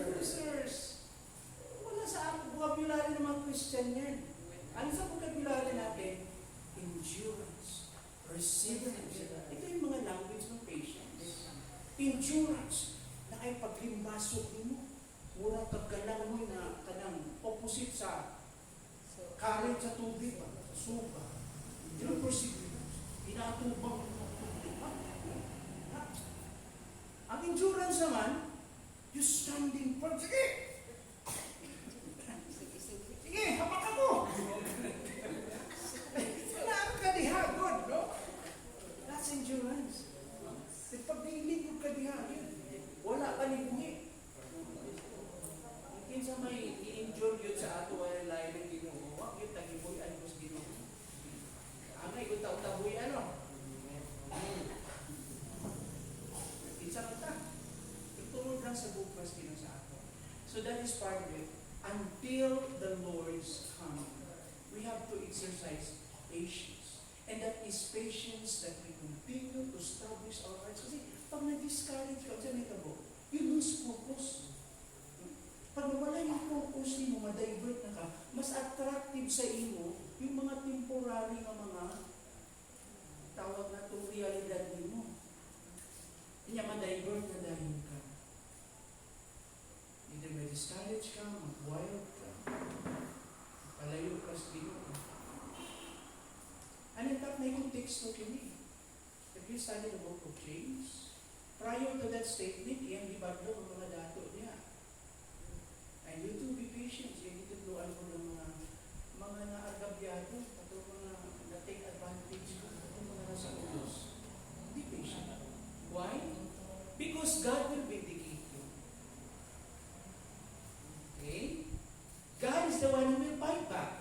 losers. Wala sa vocabulary ng mga Christian yan. Ano sa vocabulary natin? Endurance, perseverance. Ito yung mga language ng patience. Endurance, na ay paglimbasok mo. Murang kagalang mo na kanang opposite sa current sa tubig, sa suba. Yung perseverance, inaatubang mo. Ang endurance naman, you standing firm. Sige! Sige, hapak ako! Wala ang kadihagod, no? That's endurance. Pag-ilig yung kadihagod, wala ka ni bungi. Kinsa may i-endure yun sa ato wala lain ng Ginoo, wag yung tagiboy ang Diyos Ginoo. patience that we continue to establish our hearts. Kasi pag na-discourage ka, dyan may tabo, you lose focus. Pag nawala yung focus mo, ma-divert na ka, mas attractive sa iyo yung mga temporary na mga tawag na itong realidad mo. Hindi ma-divert na dahil ka. Either may discourage ka, mag-wild ka, palayo ka sa Ginoo. And in fact, may context to kini. If you study the book of James, prior to that statement, iyang gibadlo ang mga dato niya. And you too, be patient. Yung itutluan mo ng mga naagabyado, at mga na-take advantage mo, at mga nasa ulos. Be patient. Why? Because God will vindicate you. Okay? God is the one who will fight back.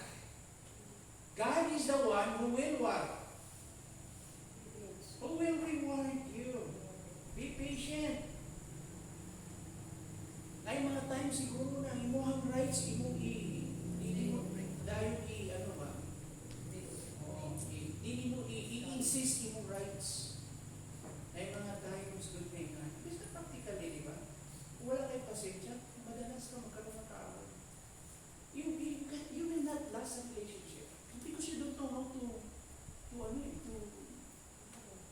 God is the one who will what? Who will reward you. Be patient. Ay mga times siguro na imuhang rights, imong i-insist imong rights. Ay mga times good thing. Basta practically, di ba? Kung wala kayo pasensya, madalas ka magkaroon ng kaaway. You will not last a relationship because you don't know how to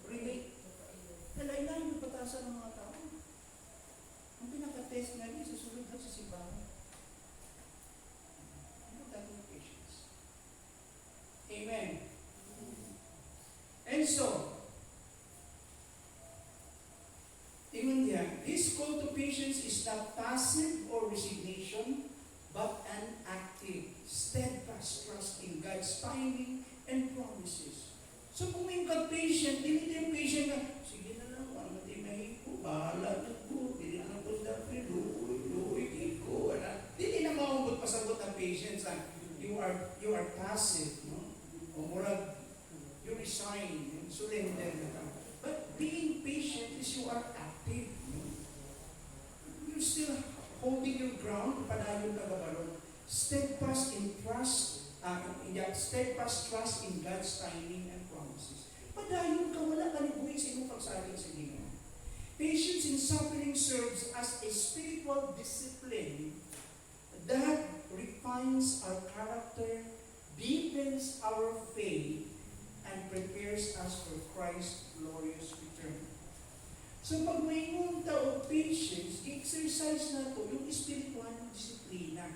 relate. Nalain-lain yung patasan ng mga tao. Ang pinaka-test nga niya, susunod lang sa simbahan. Ano tayo ng patience? Amen. And so, tingnan niya, this call to patience is not passive or resignation, but an active, steadfast trust in God's timing and promises. So kung may patient, hindi yung patient na, sige na lang, ano di mahiko, bahala na ko, hindi na po dapat, luwi ko, hindi na maungot pasagot ang patience. You are passive, no? O murag, you resign, you surrender na lang. But being patient is you are active. No? You're still holding your ground, padayon ka gabalon. Steadfast trust in God's timing and promises. Padayon ka, wala ka libuhin sa inyong pagsaling sa Ginoo. Patience in suffering serves as a spiritual discipline that refines our character, deepens our faith, and prepares us for Christ's glorious return. So pag may tao patience, exercise na to yung spiritual disiplina.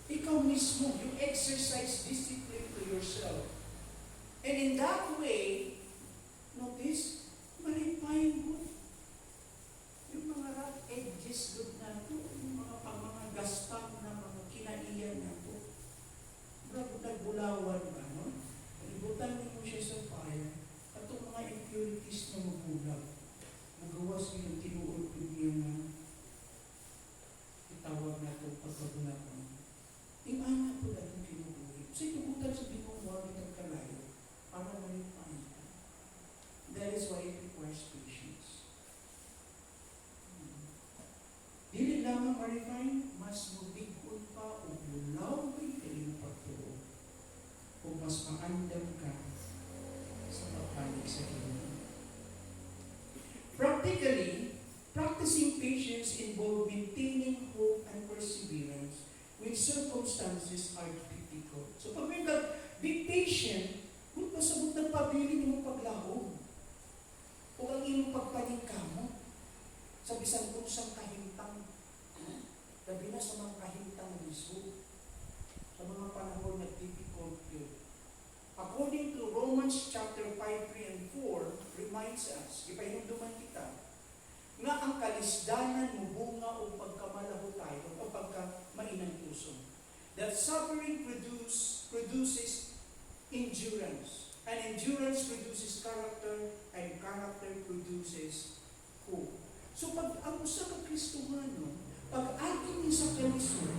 Ikaw mismo, you exercise discipline to yourself. And in that way, notice, ma-refine mo. Yung mga rough edges doon na to, yung mga gaspang na mga kinaiyan na to. Nagbulawan ba, no? Ibutan mo siya sa fire, at itong mga impurities na magulang. Magawas yung tinuod ko niya na itawag na ito pagkabulakon. Yung anak ko na itong tinuod. So itubutan sa binuwag ng kalayo para ma-refine ka. That is why it requires patience. Dili lamang ma-refine, mas mubigod pa o bulaw may kaling pagtuo. O mas maandam ka sa papalig sa Ginoo. Practically, practicing patience involves maintaining hope and perseverance when circumstances are difficult. So pag may be patient, kung pasabot ng pabiling mo paglahom, o ang iyong pagpaningkamo, sa bisan kung siyang kahintang, labi na sa mga kahintang na liso, sa mga panahon na difficult yun. According to Romans chapter 5, 3, and 4, reminds us, ipahinumduman kita, nga ang kalisdanan mo bunga o pagkamalaho tayo o pagkamainang puso. That suffering produces endurance. And endurance produces character, and character produces hope. So pag ang usa ka Kristiyano, pag atin ni sa kalisod,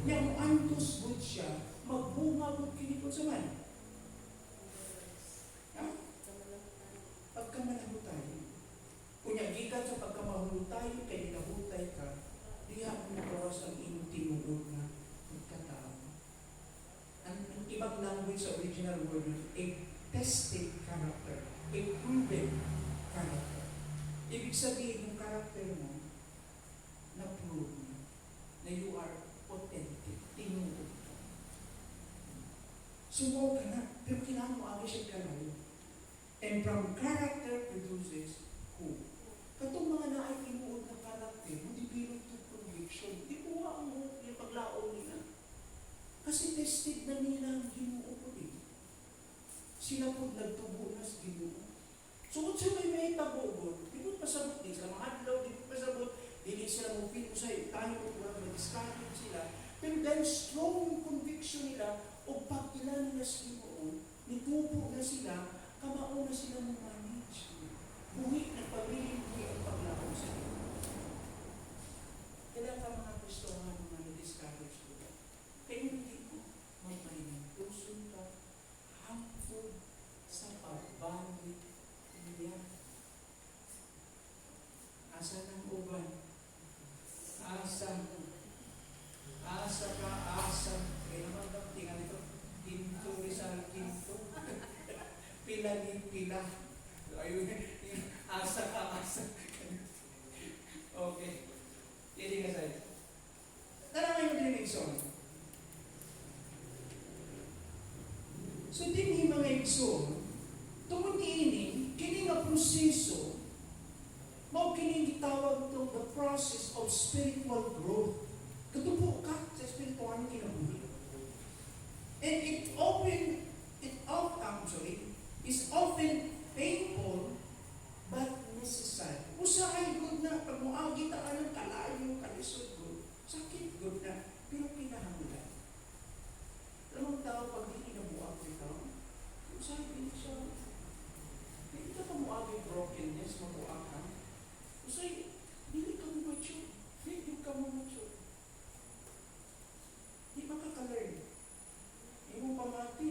niya mo antos good siya, magbunga mo kinikot sa man. Pagkamalaho tayo. Kunya gikan sa pagkamahulog tayo, kay nahutay ka, diha mo nakawas ang iyong tinuod na pagkatao. Ang ibang language sa original word, a tested character. Ibig sabihin, yung karakter mo, na-prove mo, na you are authentic, tinuod ka. Sumo ka na, pero kailangan mo agad siya kalayo. And from character produces hope. Katong mga naay tinuod na karakter, hindi bilog to conviction. Di buwa ang hope yung paglaon nila. Kasi tested na nila ang Ginoo po din. Sila po nagtubo na sa Ginoo. So kung sila may tabugon, di po pasabot din sila, mga adlaw, di po pasabot, hindi sila mo feel ko sa'yo, tayo po na mag-discourage sila. Pero dahil strong conviction nila, o pag ilan nila sa Ginoo, nitubo na sila, kamao na sila mong manage. Buhi na pabiling ang paglaon sa Ginoo. Kailan ka mga Kristo nga mga na-discourage ko? Kaya hindi mo magmahinang puso ka, hangtod sa pagbalik niya. Asa ng uban? Asa ka, asa. Kaya naman daw, tingnan ito, Ginto, Rizal, Ginto. Pila ni pila. Ayun, asa ka, asa. Okay. Hindi ka sa'yo. Tara ngayon din yung igsoon. So din yung mga igsoon, tungkol niining, kini nga proseso, mao kini gitawag to the process of spiritual growth. Katubo ka sa spiritual kinabuhi. And is often painful but necessary. Usahay good na, pag muagi ta ng kalayo, kalisod good, sakit good na, pero kinahanglan. Alam mo tao, pag di kinabuag ito, usahay din siya. Hindi ka pa muagi brokenness, mabuag ka. Usahay, hindi ka mo mature. Hindi ka mo mature. Di makaka-learn. Hindi mo pamati,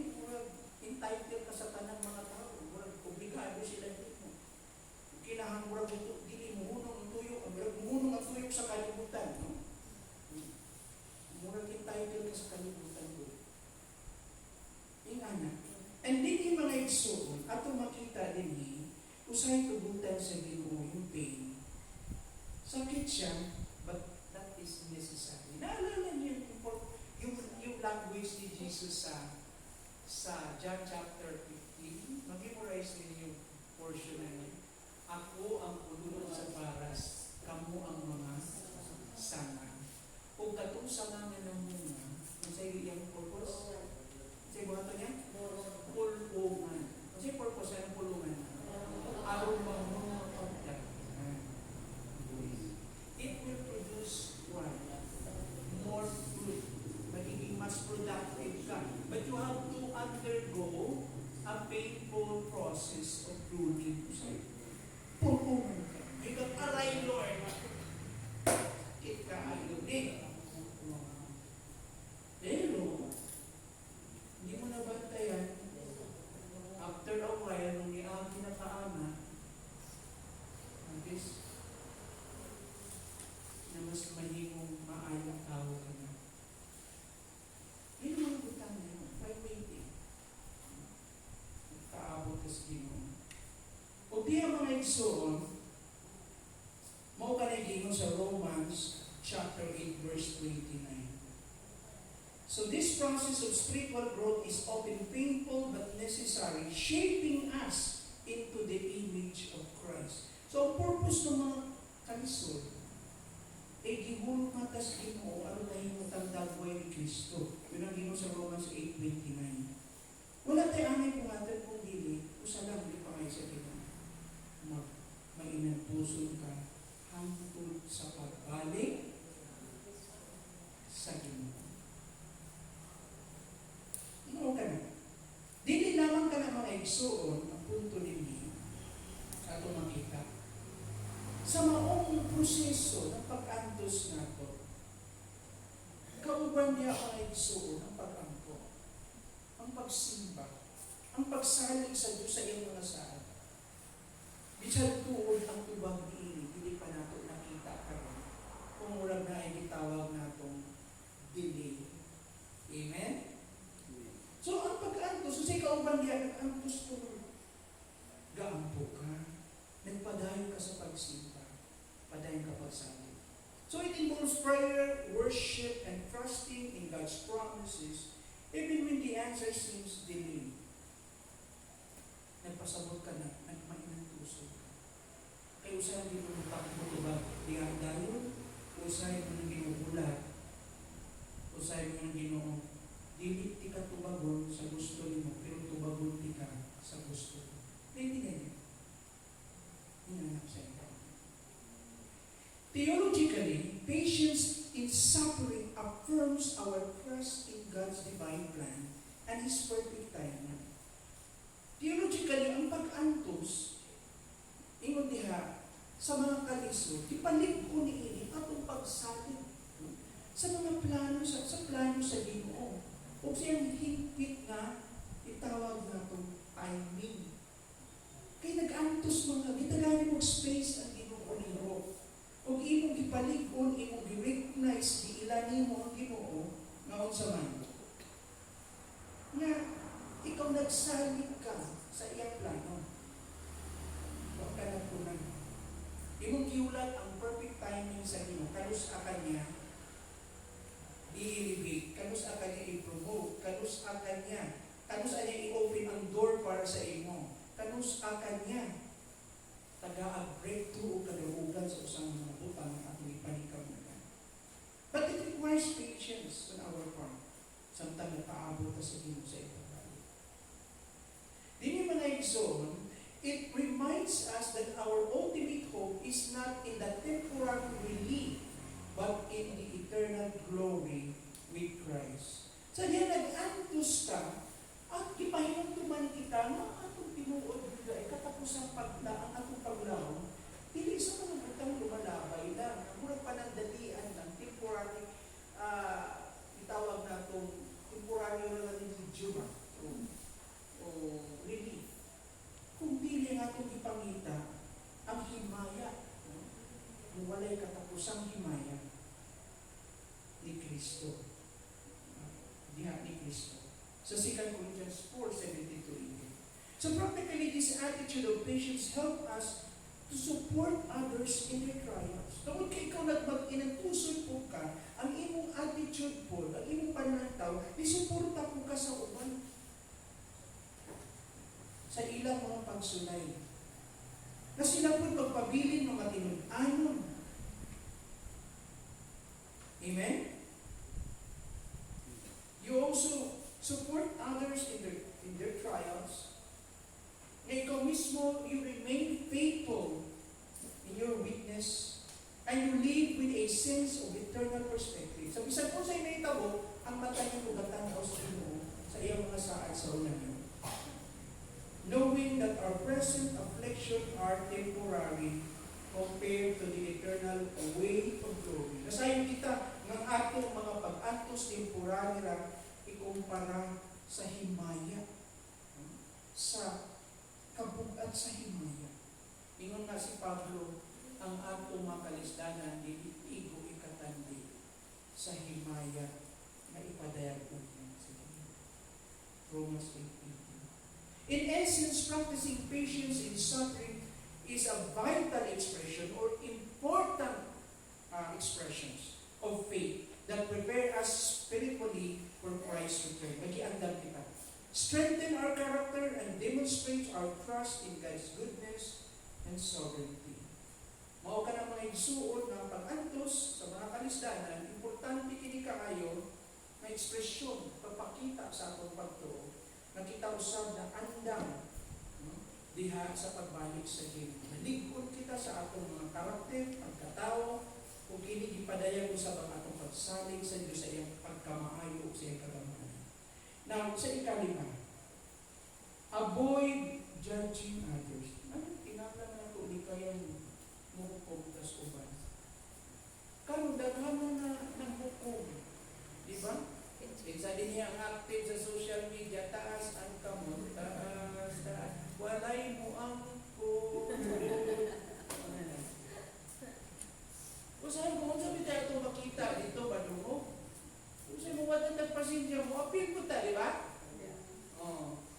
entitled ka sa tanang mga tao. Obligado sila dito. Kailangan mo rin ito, hindi mo hunong ang tuyok. Hunong ang tuyok sa kalibutan. No? Murag entitled ka sa kalibutan ko. Yung anak. And din yung mga igsoon, ato makita din usay tugutan sa Ginoo yung pain. Sakit siya, but that is necessary. Naalala niyo yung language ni Jesus sa John chapter 15, mag-memorize ninyo yung portion na yun. Ako ang puno sa paras, kamu ang mga sanga. Kung katong sanga nga ng muna, kung sa iyong purpose, sa buhato niya? Pulungan. Kasi purpose yan ang pulungan. Araw mga pagdagan. It will produce what? More fruit. Magiging mas productive ka. But you have to undergo a painful process of pruning. Pulungan ka. You got aray, Lord. Sakit ka, ayun eh. Pero, hindi mo nabantayan. After a while, nung niang kinakaama, this na mas mahimong maayang tao ka na. Yun ang butang na yun. By waiting. Kaabot ka sa Ginoo. O di ang mga igsoon, mao ka na Ginoo sa Romans chapter 8 verse 29. So this process of spiritual growth is often painful but necessary, shaping us into the image of Christ. So ang purpose ng mga kalisod ay gihulog matas Ginoo ano na himutang dagway ni Kristo. Yun ang Ginoo sa Romans 8:29. Wala tayo amay pumatag kung dili, usa lang di pa kayo sa Ginoo. Mainang puso ka hangtod sa pagbalik sa Ginoo. Ginoo ka na. Dili lamang ka na mga igsoon ang punto ninyo ato makita. Sa maong proseso ng pag-antos nato, kauban niya ang igsoon ang pag-angko, ang pagsimba, ang pagsalig sa Diyos sa iyong mga saan. Bisan tuod ang tubag niini, hindi pa nato nakita karon. Kung murag na ay gitawag natong delay. Amen? So, ang pag-antos, so sa kauban niya, ang antos ko, gaampo ka, nagpadayo ka sa pagsimba, padayon ka pagsalit. So it involves prayer, worship, and trusting in God's promises, even when the answer seems delayed. Nagpasabot ka na, nagmainang puso ka. Kaya usahin mo ng takbo ba, di ang dayon, usahin mo ng ginubulat, usahin mo ng Ginoo, dili ti ka tubagon sa gusto mo, pero tubagon ti ka sa gusto mo. Pwede ganyan. Hinanap sa ito. Theologically, patience in suffering affirms our trust in God's divine plan and His perfect timing. Theologically, ang pag-antos, ingon diha, sa mga kalisod, ipalig ko ni ini atong pagsalit sa mga plano sa plano sa Ginoo. O siyang higpit na itawag na itong timing. Kaya nag-antos mga, gitagani mong space ang Ginoo niyo. O imong ipalig-on, imong i-recognize, i-ilani mo ang Ginoo, ngaon sa man. Nga, ikaw nagsalit ka sa iyang plano. Huwag ka nagpunan. Imong giulat ang perfect timing sa Ginoo. Kalus akan niya, i-elevate, kalus akan niya i-promote, kalus akan niya i-open ang door para sa imo, kalus akan niya taga-breakthrough o kadahugan sa usang mga butang at ipanikamunan. But it requires patience on our part. Samtang nakaabot sa Ginoo sa ito. Dini mga igsoon, it reminds us that our ultimate hope is not in the temporary relief, but in the eternal glory with Christ. So diyan nag-antos ka, at ipahinom tuman kita, na atong tinuod nila, katapos ang ang atong paglawon, hindi sa mga butang lumalabay lang. Ang murag panandalian ng temporary, itawag na itong temporary religion o relief. Kung dili nga itong ipangita, ang himaya, walay katapusang himaya ni Kristo. Diha ni Kristo. Sa 2 Corinthians 4:17-18. So practically, this attitude of patience help us to support others in their trials. Tungkol kay ikaw inantusod po ka, ang imong attitude po, ang imong panantaw, isuporta po ka sa uban. Sa ilang mga pagsulay. Na sila po magpabilin ng matinud-anon. Amen? You also support others in their trials. Na ikaw mismo, you remain faithful in your witness and you live with a sense of eternal perspective. So, bisan po sa inyo itabo, ang mata niyo bugatan o sa inyo sa iyong mga saad sa ulan niyo. Knowing that our present affliction are temporary compared to the eternal weight of glory. Nasayon kita ng atong mga pag-antos temporary ra ikumpara sa himaya. Sa kabugat sa himaya. Ingon nga si Pablo, ang atong mga kalisdanan dili igo ikatandi sa himaya na ipadayag niya sa Ginoo. Romans 8:18. In essence, practicing patience in suffering is a vital expression or important expressions of faith that prepare us spiritually for Christ's return. Magiandam kita. Strengthen our character and demonstrate our trust in God's goodness and sovereignty. Mao ka na mga igsuon ng pag-antos sa mga kalisdanan, importante kini kaayo na ekspresyon, pagpakita sa atong pagtuo. Nakita usab na andam diha sa pagbalik sa Ginoo. Naligod kita sa atong mga karakter, pagkatao, kung kini gipadayag usab ang atong pagsalig sa Dios sa iyang pagkamaayo o sa iyang kagamhanan. Now, sa ikalima, avoid judging others. Ano tinaplan na ito, di kayang muhukom tas uban. Karon daghan na ng hukom. Di ba? Isa din niya ang active sa social media, taas ang kamot, taas. Walay mo ang ko. Usahay mo, sabi tayo itong makita dito, badungo. Usahay mo, wala nagpasensya mo, apil mo ta, di ba?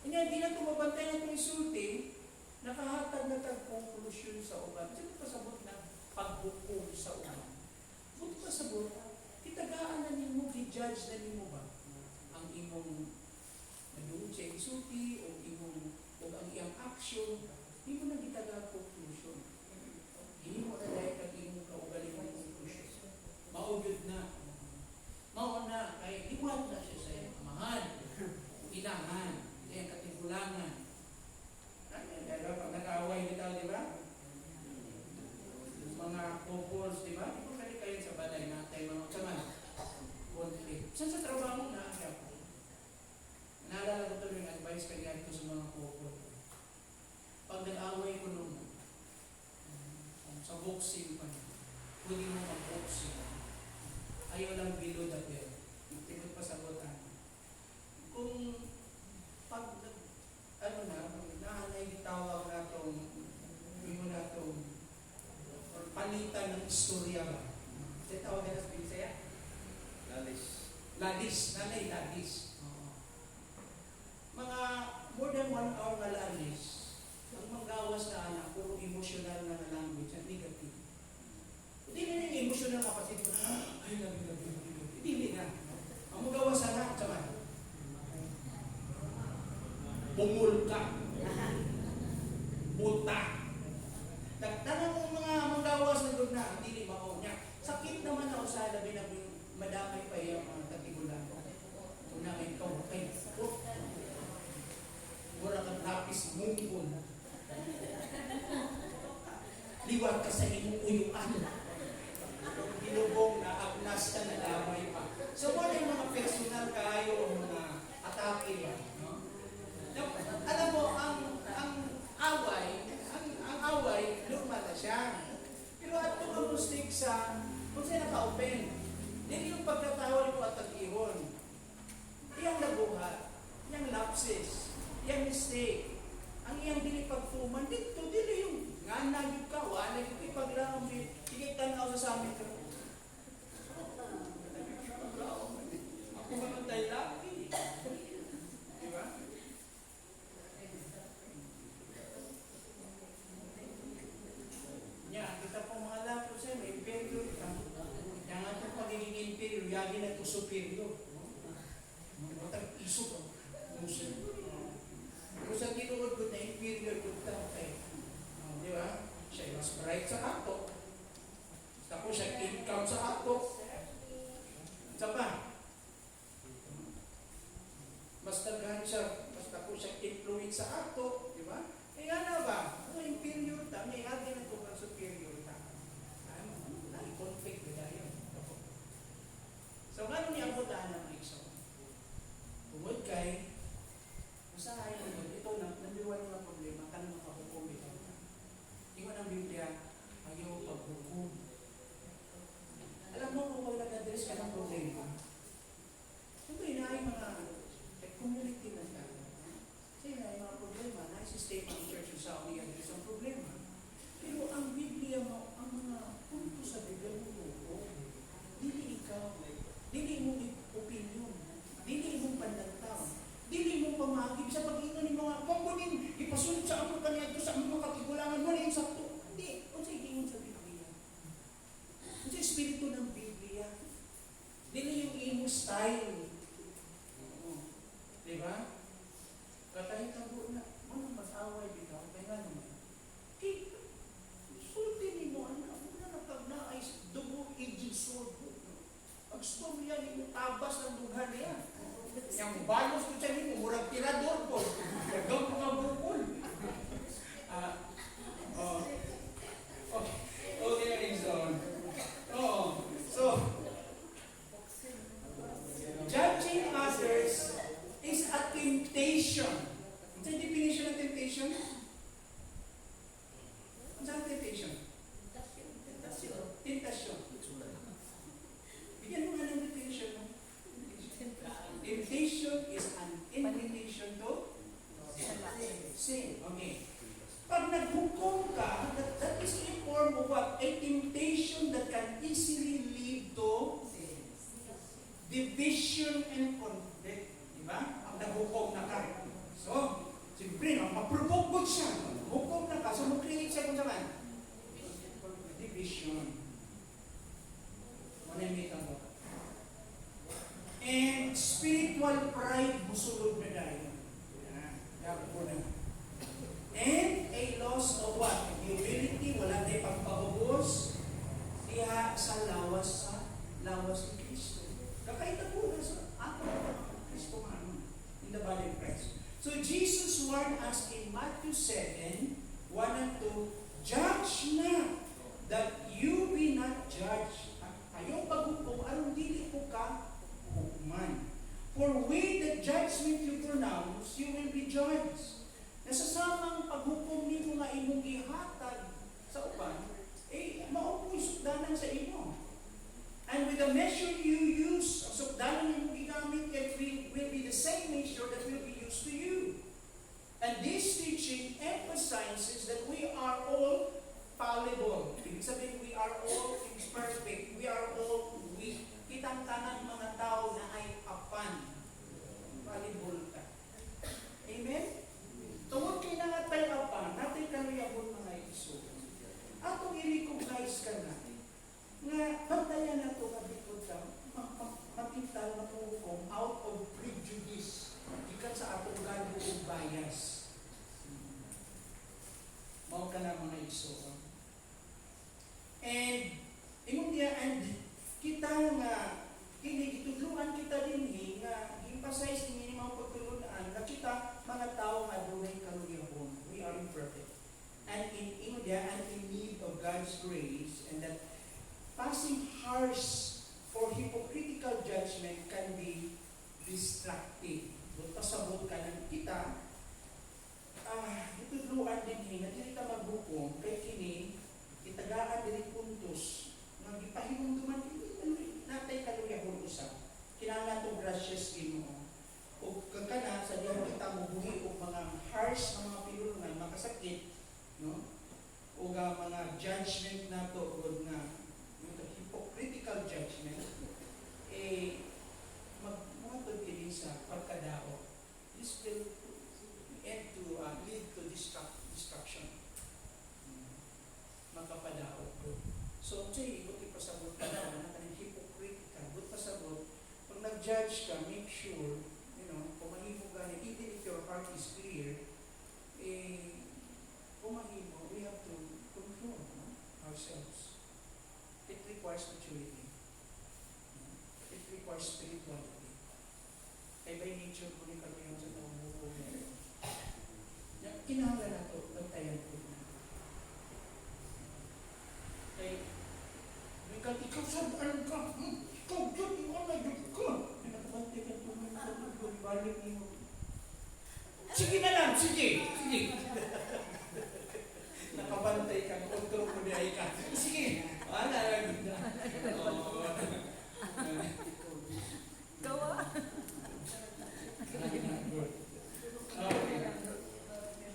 Hindi na ito mabantay na itong isulti, nakahatag na tag-conclusion. conclusion sa uban. Sino pasabot na paghukom sa uban? Buti pasabot, kitagaan na nimo, gi-judge na nimo ba? Ang imong naduod sa exuti o ang iyang action, hindi mo na gitaga conclusion. Hindi mo na dahil kag imong kaugaling ng conclusion. Maugyod na. Mao na, kay iwan na siya sa iyang amahan, ilangan, iyang katigulangan. Dahil pag nag-away nito, di ba? Mga couples, di ba? Di ba kayo sa balay natin, mga kaman? Conflict. Saan sa trabaho na siya po? Naalala ko tuloy yung advice kaya dito sa mga couple. Pag nag-away ko nung sa boxing pa niya, pwede mo mag-boxing. Ayaw lang below the belt. Tingnan pa sa botan. Kung pag nahanay gitawag na itong palitan ng istorya ba? Tawag na sa Bisaya? Ladis. Nanay ladis. Mga more than 1 hour na ladis, ang manggawas na anak, puro emotional na language at negative. Hindi na yung emotional na kapatid mo, ay, labi. Hindi na. Ang magawas na anak, saman. Bungol ka. Buta. Nagtanong ng mga manggawas na doon na, hindi mao niya. Sakit naman na sa labi na madamay pa yung mga tatigulan. Kung na kayo ikaw, kayo. Mura kang lapis mungkol. Liwag ka sa imong uyuan. Binubong na agnas ka na damay pa. So, wala yung mga personal kayo o mga atake ba? No? Alam mo, ang away, normal na siya. Pero at kung ang mistake sa, kung siya naka-open, hindi yung pagkatawal ko at tag-ihon. Iyang nabuhat, iyang lapses, iyang mistake, ang iyang dili pagtuman, dito, dili yung nganagid ka, wala yung ipaglamit, ikay tanaw sa amin ka. Ako man tayo laki. Diba? Kita po mga laki sa may inferior ka. Kaya nga itong pagiging inferior, yagi na ito superior. Matag iso ko. Kung sa tinuod ko na inferior ko tayo. Di ba? Siya mas bright sa ato. Tapos siya income sa ato. Isa pa. Mas daghan siya. Basta po siya influence sa ato. Di ba? Eh ano ba? Inferior ta. May agi na ito ang superior ta. Conflict ba yun? So, gano'n niya ako daan ng iso? Tungod kay, usahay mo ito na, nandiwan yung problema, ka na makahukom ito. Tingnan ang Biblia, ayaw paghukom. Alam mo kung wala nag-address ka ng problema, siyempre na ay mga community na tayo. Kasi na ay mga problema, na system ng church sa ang i-address ang problema. Pero ang Biblia mo, ang mga punto sa Biblia mo, dili ikaw, dili mo opinion, dili mo pandantaw, dili mo pamagib sa pag-ingon ng mga pambunin, ipasunod sa ako kaniya ito sa mga katigulangan mo na yung sakto. Hindi, kung sa itingon sa Biblia. Kung sa espiritu ng Biblia, dili yung imo style. Diba? Katahit ang buo na, mga mag-away bitaw, kaya nga naman. Sulti mo, anak, muna nakagnaay double-edged sword mo. Pagstorya ni mo, tabas ng dughan niya. Yang balos ko siya ni mo, murag tirador po. Nagawag ko nga bukol. Okay, reason. So, judging others is a temptation. What's the definition of temptation? What's ang temptation? Tentasyon. Bigyan mo nga ng definition mo. Temptation is an invitation to sin. Okay. Pag because of what? Humility, wala tayong pagpaubos, diha sa lawas ni Kristo. Kakaita po na sa ato Kristo man in the body of Christ. So Jesus warned us in Matthew 7, 1 and 2, judge na that you be not judged. Ayaw paghukom, aron dili ko ka hukman. For with the judgment you pronounce, you will be judged. Nasasamang paghukom nimo nga imong gihatag sa uban, mao po'y sukdanan sa imo. And with the measure you use, ang sukdanan nimo gigamit, it will be the same measure that will be used to you. And this teaching emphasizes that we are all fallible. Ibig sabihin, we are all imperfect. We are all weak. Kitang tanan mga tao na ay apan. Fallible ka. Amen? Tungod kay nangatay apan, natin kaluyabon mga iso. Atong i-recognize ka na nga bantayan na ito nga bikod ka, matintal na puhukom out of prejudice. Ikan sa atong gado o bias. Mao ka na mga iso. And ingon diya, and kita nga kini gitudluan kita dinhi nga emphasize ni mga pagtulunan nga kita mga tao nga dunay kaluyahon. We are imperfect. And ingon diya, and in need of God's grace, and that passing harsh or hypocritical judgment can be destructive. Doon pasabot ka ng kita, itudluan din na dili ka maghukom kay kini itagaan dili puntos nga gipahimungduman kini natay kaluyahon usa kinahanglan tong gracious Ginoo ug kagkana sa diha kita mobuhi og mga harsh nga mga pinulungan makasakit no ug mga judgment nato ug nga hypocritical judgment magmuhatod kini sa pagkadao. This will lead to destruction. Makapadao. So, ibot ipasabot ka na, na hypocritical. Ibot pasabot, pag nag-judge ka, make sure, kung mahimo gani, even if your heart is clear, kung mahimo, we have to control ourselves. It requires maturity. It requires spirituality. Kaya by nature, kung ikaw yung sa taong buko meron. Kinahanglan na ito, nagtayan po na. Kaya, ikaw saan ka? Ikaw dyan, ikaw na dyan ka. Nakabante ka ito, balik mo. Sige na lang, sige. Nakabantay ka, kontrol mo na ka. Sige, wala lang. Gawa.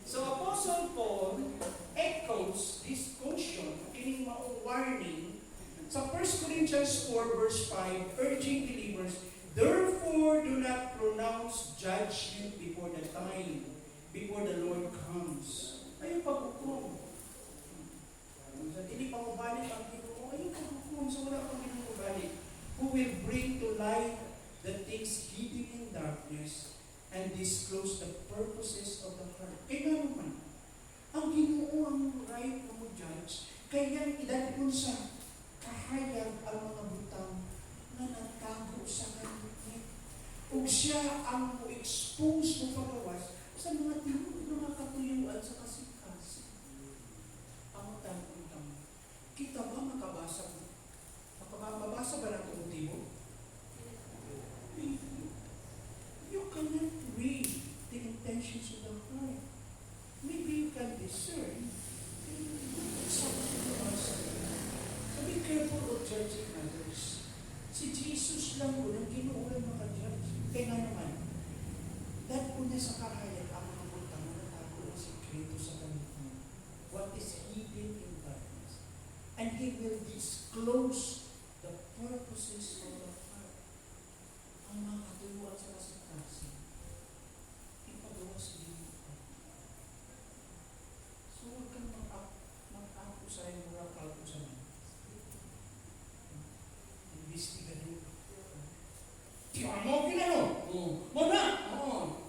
So Apostle Paul echoes this caution, kining maong warning sa 1 Corinthians 4 verse 5, urging believers, therefore do not pronounce judgment before the time, before the Lord comes. Ayaw paghukom. Hindi pa mabalik ang Ginoo. Ayaw paghukom. So wala pang Ginoo mabalik. Who will bring to light the things hidden in darkness and disclose the purposes of the heart. Kaya naman, ang Ginoo ang right na mo-judge, kaya idadipon sa kahayag ang mga butang na natago sa kanit. Ug siya ang mo-expose mo pagawas sa mga tinulog na mga katuyuan sa kasing-kasing. Ang tanong, kita ba makabasa mo? Mabasa ba ng motibo? You cannot read the intentions of the heart. Maybe you can discern something else. So be careful of judging others. Si Jesus lang po nang ginuulan maka-judge. Kaya nga naman, dahil po niya sa kahayag ang mga butang na natago ang sikreto sa kanilang. What is hidden in darkness. And He will disclose the purposes of the heart. Ang mga katuluan sa kasing-kasing. Ipagawa sa Ginoo. So huwag kang mag-ako sa iyo, mag-ako sa mga. Investigador. Tiyan mo, ginano? Muna!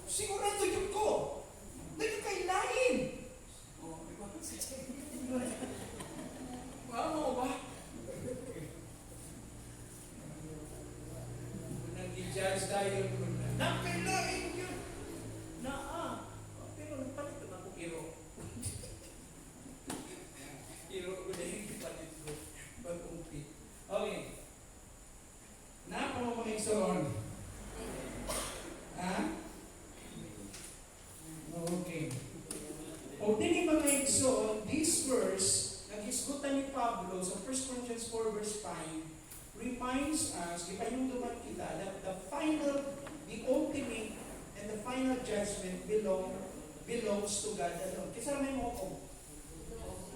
Sigurado yun ko! Dito kay lain! Pablo sa 1 Corinthians 4 verse 5 reminds us, ipayunduman kita, that the ultimate and the final judgment belongs to God alone. Kisa may mo ko,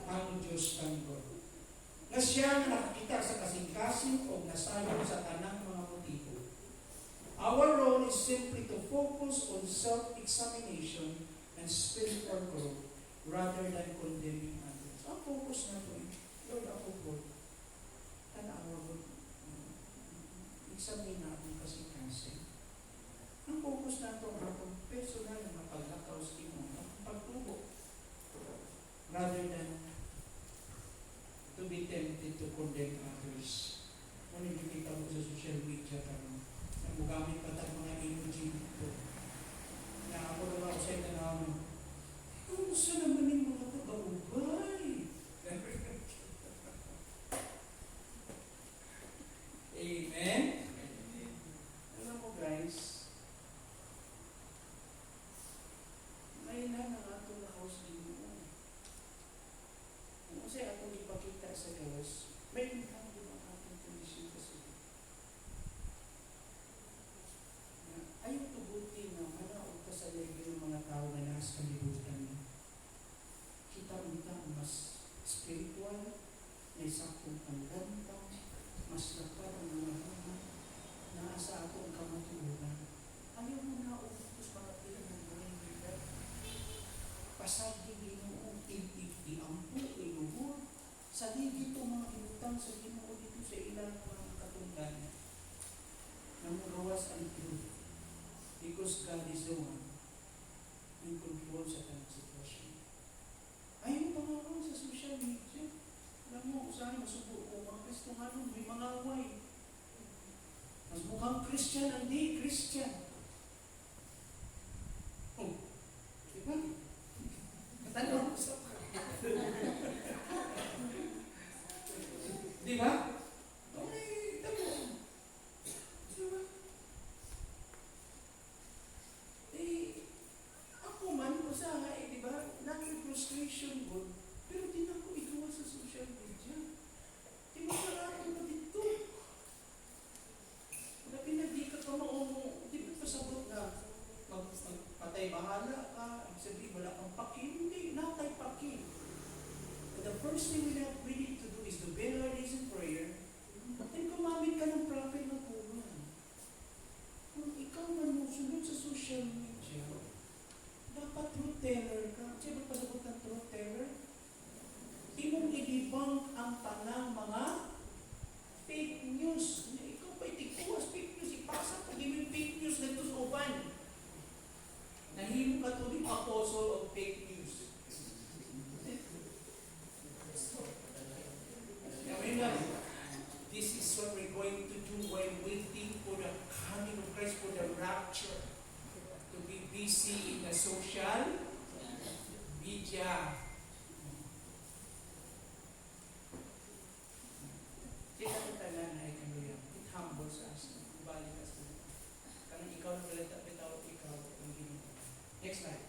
ang Diyos tanggol. Nga siya nga nakakita sa kasing-kasing o nasayon sa tanang mga motibo. Our role is simply to focus on self-examination and spiritual growth rather than condemning others. Ang focus na ito, Lord, ako po, tanawa ko, examine natin kasing-kasing. Ang focus na ito, akong personal na mapaglakaw sa imo, akong pagtubo, rather than to be tempted to condemn others. Ano yung kita mo sa social media karon? Nagugamit pa tayo mga emoji dito. Na ako naman ako sa ito na ako, gusto naman yung mga kagaubay. Amen? Alam mo guys, ngayon na ato na house din mo. Kung kasi atong ipakita sa Diyos, may hindi ang ating kondisyon kasi. Ayaw tubutin na manaog ka sa level ng mga tao na nasa kalibutan mo. Kita ang mas spiritual, may saktong pangganta, mas dapat ang mga hama, nasa ato ang kamaturan. Ayaw mo na utos mga pinag ng mga pasag din Ginoo, i-ampo, i-luhod. Sa higit po mga inutang sa Ginoo dito sa ilang mga katunggan. Namurawas ang truth. Because God is the one in control sa tanong sitwasyon. Ayaw pa nga sa social media. Alam mo, usahin, masubo ko, mga Kristohanon, may mga away. Mas mukhang Christian, hindi Christian. Oh, diba? Tanong sa di ba? Okay, tamo. Di ba? Ako man, usaha, di ba? Naki-frustration ko, pero di na ako igawa sa social media. Di ba parang mo dito? Wala pinagdi ka pa mo, di ba pasabot na magpatay bahala ka, sabi wala kang pakin, hindi, nakay pakin. But the first thing we need to do is to bend our knees in prayer and gumamit ka ng proper na tuwan. Kung ikaw man mo sunod sa social media, dapat truth teller ka. Siya ba pasabot ng truth teller? Imong i-debunk ang tanang mga fake news. Ikaw pa itikuwas fake news, ipasa pag yung fake news na ito sa uban. Nahimo ka to yung apostle of fake news. This is what we're going to do while waiting for the coming of Christ, for the rapture. To be busy in the social media. Kita ko talan na ikaluya. It humbles us. Balik us. Karena ikaw na balita, bitaw ikaw ang Ginoo. Next slide.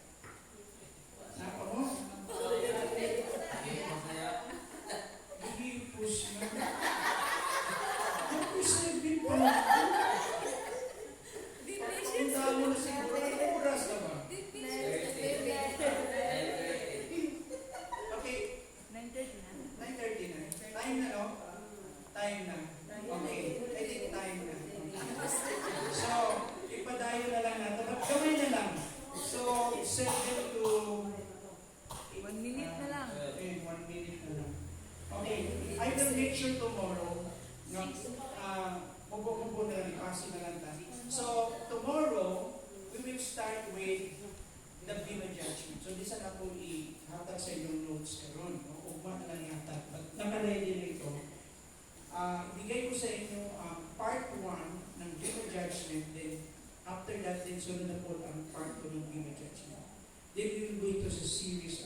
Napa mo? Hindi push na. Push na yung pinpala. Punta mo na siguro. Anong oras na ba? Okay. 9:30 na. Time na, no? Time na. Okay. I think time na. So, ipadayo na lang natin. Kamay na lang. So, 7 to 1 minute na lang. Okay, 1 minute na lang. Okay, I will make sure tomorrow na magpupunta na rin, kasi na lang tayo. So, tomorrow, we will start with the Bima Judgment. So, di sana po ihatag sa inyong notes karon. No? Ugma na lang ihatag. But nakalady na ito. Ibigay ko sa inyo part 1 ng Bima Judgment. Then, after that, then sunod na po ang part 2 ng Bima Judgment. Then, we will go into sa series,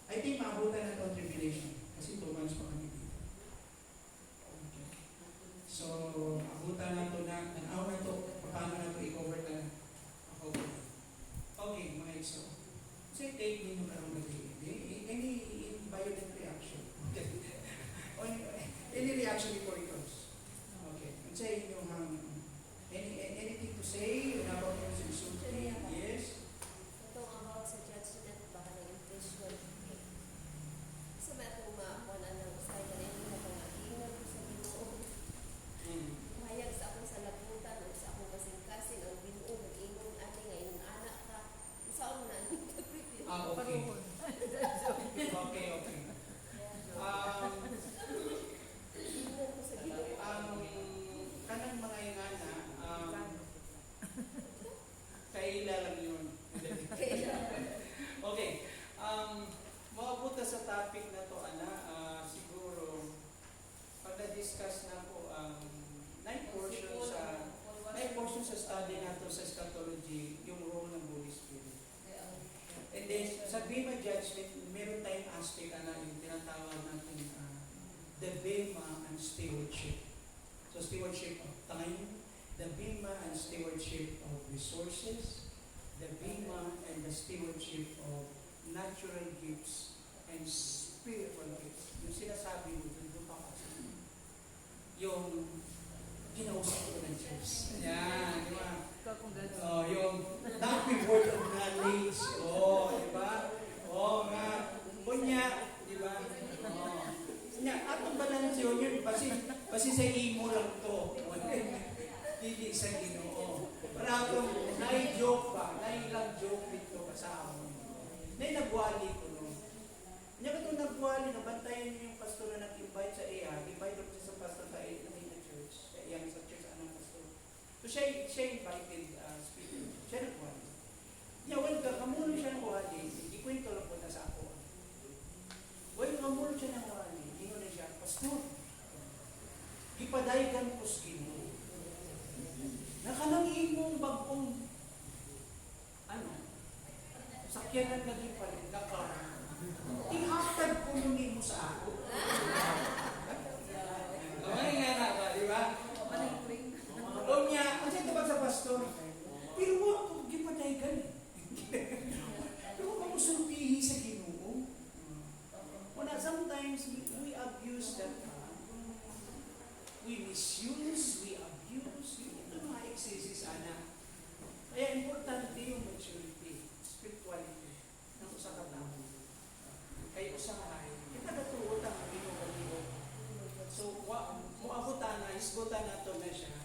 I think maabutan na ito ang tribulation. Kasi 2 months pa kami dito. Okay. So, abutan na ito na, tanaw na ito, paano na ito i-cover na ako. Okay, mga exo. Say, take me nung karong gabi. Any violent reaction. Okay. Bema judgment, meron tayong aspect na yung tinatawag natin the Bema and stewardship. So stewardship of time, the Bema and stewardship of resources, the Bema and the stewardship of natural gifts and spiritual gifts. Yung sinasabi mo, doon pa kasi. Yung kinausap ko ng church. Ayan, di ba? Oh, yung happy word of knowledge. Oh, di ba? Oh, nga. Kunya, di ba? Oh. Nya, atong balance yun yun. Kasi sa imo lang to. Hindi sa Ginoo. Para atong nai-joke ba? Nai-lang joke dito kasama mo. Nai-nagwali ko no. Nya katong nagwali, nabantayan niyo yung pastor na nag-invite sa iya. Invite siya sa pastor sa iya na church. Sa iyang sa church, anong pastor. So siya invited speaker. Siya nagwali. Nya, well, kamulo siya ng wali. Ikwento lang po na sa ako. Well, kamulo siya ng wali. Ginoo na siya, pastor. Gipadaygan ko sa Ginoo. Nakanang imong bagong sakyanan na di pa rin, ihatag ko yung imo sa ako. Kamay nga na ba, di ba? O niya, ang siya tabag sa pastor, pero ako, gipadaygan eh. Pero ako sulpihi sa Ginoo. Una, sometimes we abuse that. We misuse, we abuse, ito mga excesses, ana. Kaya importante yung maturity, spirituality, ng usa ka tao. Kaya usahay, kita natuot ang Ginoo. So, muabutan na, isgutan na ito na siya.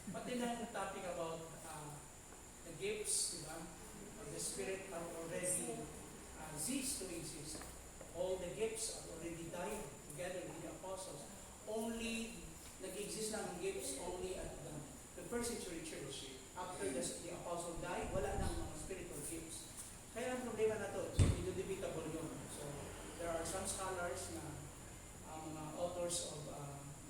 Pati na yung topic about the gifts, di ba? The Spirit are already ceased to exist. All the gifts have already died together with the apostles. Only nag-exist na ang gifts only at the first century church. After the apostle died, wala nang mga spiritual gifts. Kaya ang problema na ito, indubitable yun. So, there are some scholars na mga authors of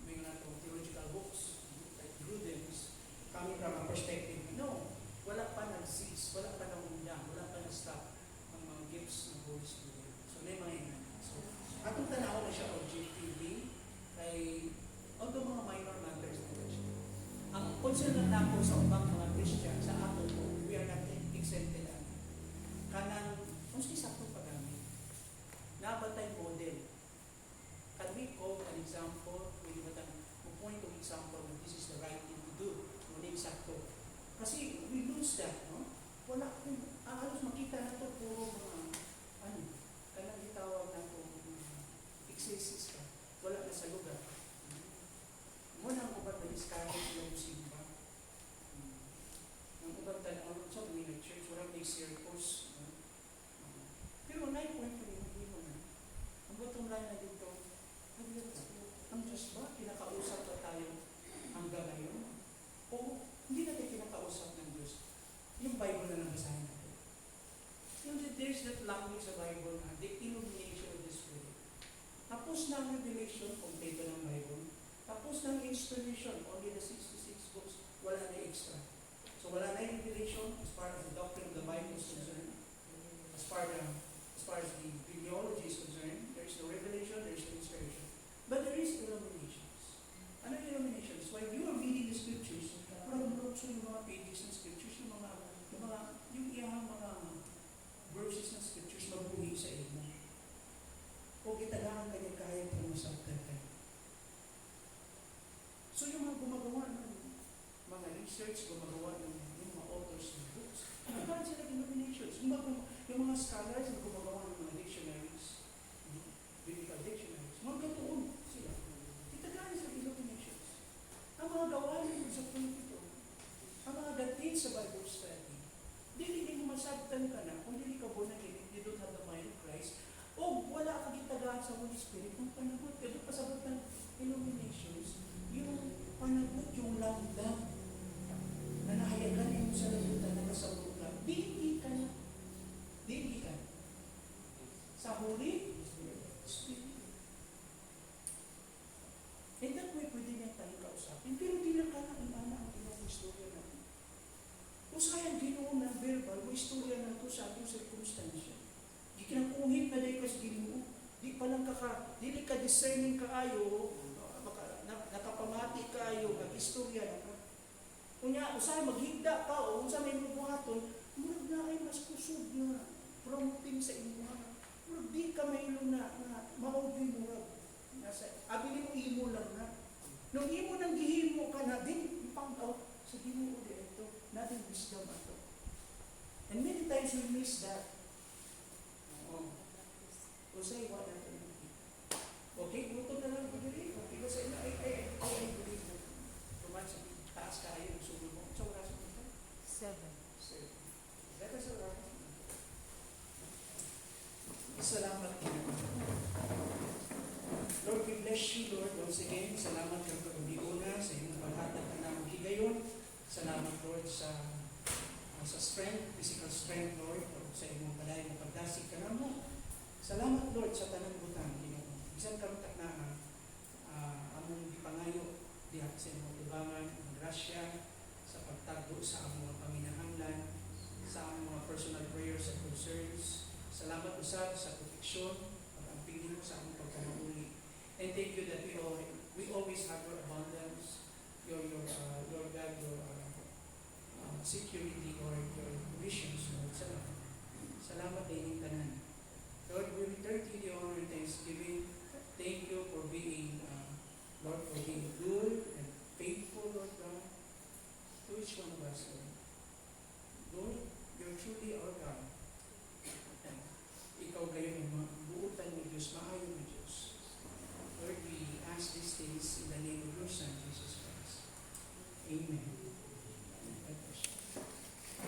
mga theological books, like Grudem's, coming from a perspective, no, wala pa nag-cease, wala pa nang-undang, wala pa nag-stop ang mga gifts ng Holy Spirit. So, may mga inan. So, atong tanaw na siya objectively, kay although mga minor matters na siya. Ang concern lang nako sa ubang mga Christian, sa ato po, we are not exempted na. Kanang, kung sa itong paggamit, nabatay model. Can we quote an example, pwede ba tayo, point of example that this is the right thing to do, muna eksakto. Kasi we lose that, no? Wala kung, halos makita na ito, puro mga, kanang itawag na kung excesses ka. Wala na sa lugar. Muna ang ubat na discourage yung simba. Ang ubat na ang sa mga church, walang may circus. Pero 9.3, hindi mo na. Ang bottom line na dito, ang Diyos ba, kinakausap na tayo hanggang ngayon? O hindi natin kinakausap ng Diyos? Yung Bible na nabasahin natin. There's that language sa Bible na, the illumination of the Spirit. Tapos na ang revelation, kompleto ng Bible. Tapos na ang inspiration, only the 66 books, wala na extra. So wala na yung revelation as far as the doctrine of the Bible is concerned. As far as the theology is concerned, there is no revelation, there is no inspiration. But there is illuminations. Ano yung illuminations? While you are reading the scriptures, parang bulokso yung mga pages ng scriptures, yung iyang mga verses ng scriptures mabuhi sa inyo. O kitagahan kanya kaya pumusaptan kayo. So yung mga gumagawa ng mga research, gumagawa ng mga authors ng books, nagkaroon sila ng illuminations. Yung mga scholars na gumagawa ng mga dictionaries, biblical dictionaries, mga gatoon sila. Kitagahan sila illuminations. Ang mga gawain sa pulpito, ang mga dating sa Bible study, hindi mo masabtan ka na kung hindi ka born again, you don't have the mind of Christ, o wala kang kitagahan sa Holy Spirit, kung panagot ka, doon pasabot ng illuminations, yung panagot, yung lamdam, na nahayagan mo sa labutan na kasabot lang, hindi ka na. Hindi ka na. Sa Holy Spirit. And that way, pwede niya tayong kausapin, pero di lang ka na ang inang istorya natin. Kung sayang Ginoo na verbal, o istorya na ito sa ating discerning kaayo, nakapamati kaayo, nag-istorya na ka. Kunya, usahay maghigda ka, o unsa may mabuhaton, murag na ay mas kusog na promoting sa imuha. Murag di ka mayroon na maobi murag. Abili mo imo lang na. Nung imo nang gihimo ka na, din ipang-out sa ginoo dito, natin wisdom ato. And many times we miss that. Usay, wala na ito. Okay, gusto na lang ko dili. Okay, kasi I believe na tumaas, taas ka kayo, sumul mo. So, wala sa mga 7. Let us arrive. Salamat po. Lord, we bless you, Lord, once again. Salamat kang pag-uuna sa iyong paghatag na namin higayon. Salamat, Lord, sa strength, physical strength, Lord, o sa iyong palay na pagdasig ka na mo. Salamat, Lord, sa tanang butang. Bisan kami taknaan, among ipangayo, dihat sa iyong tubangan, ang grasya, sa pagtago sa among mga paminahanglan, sa among mga personal prayers and concerns. Salamat usab sa proteksyon, pag-amping mo sa among pagkamauli. And thank you that we always have your abundance, your God, your security or your visions, Lord. Salamat din yung tanan. Lord, we return to you the honor and thanksgiving. Thank you for being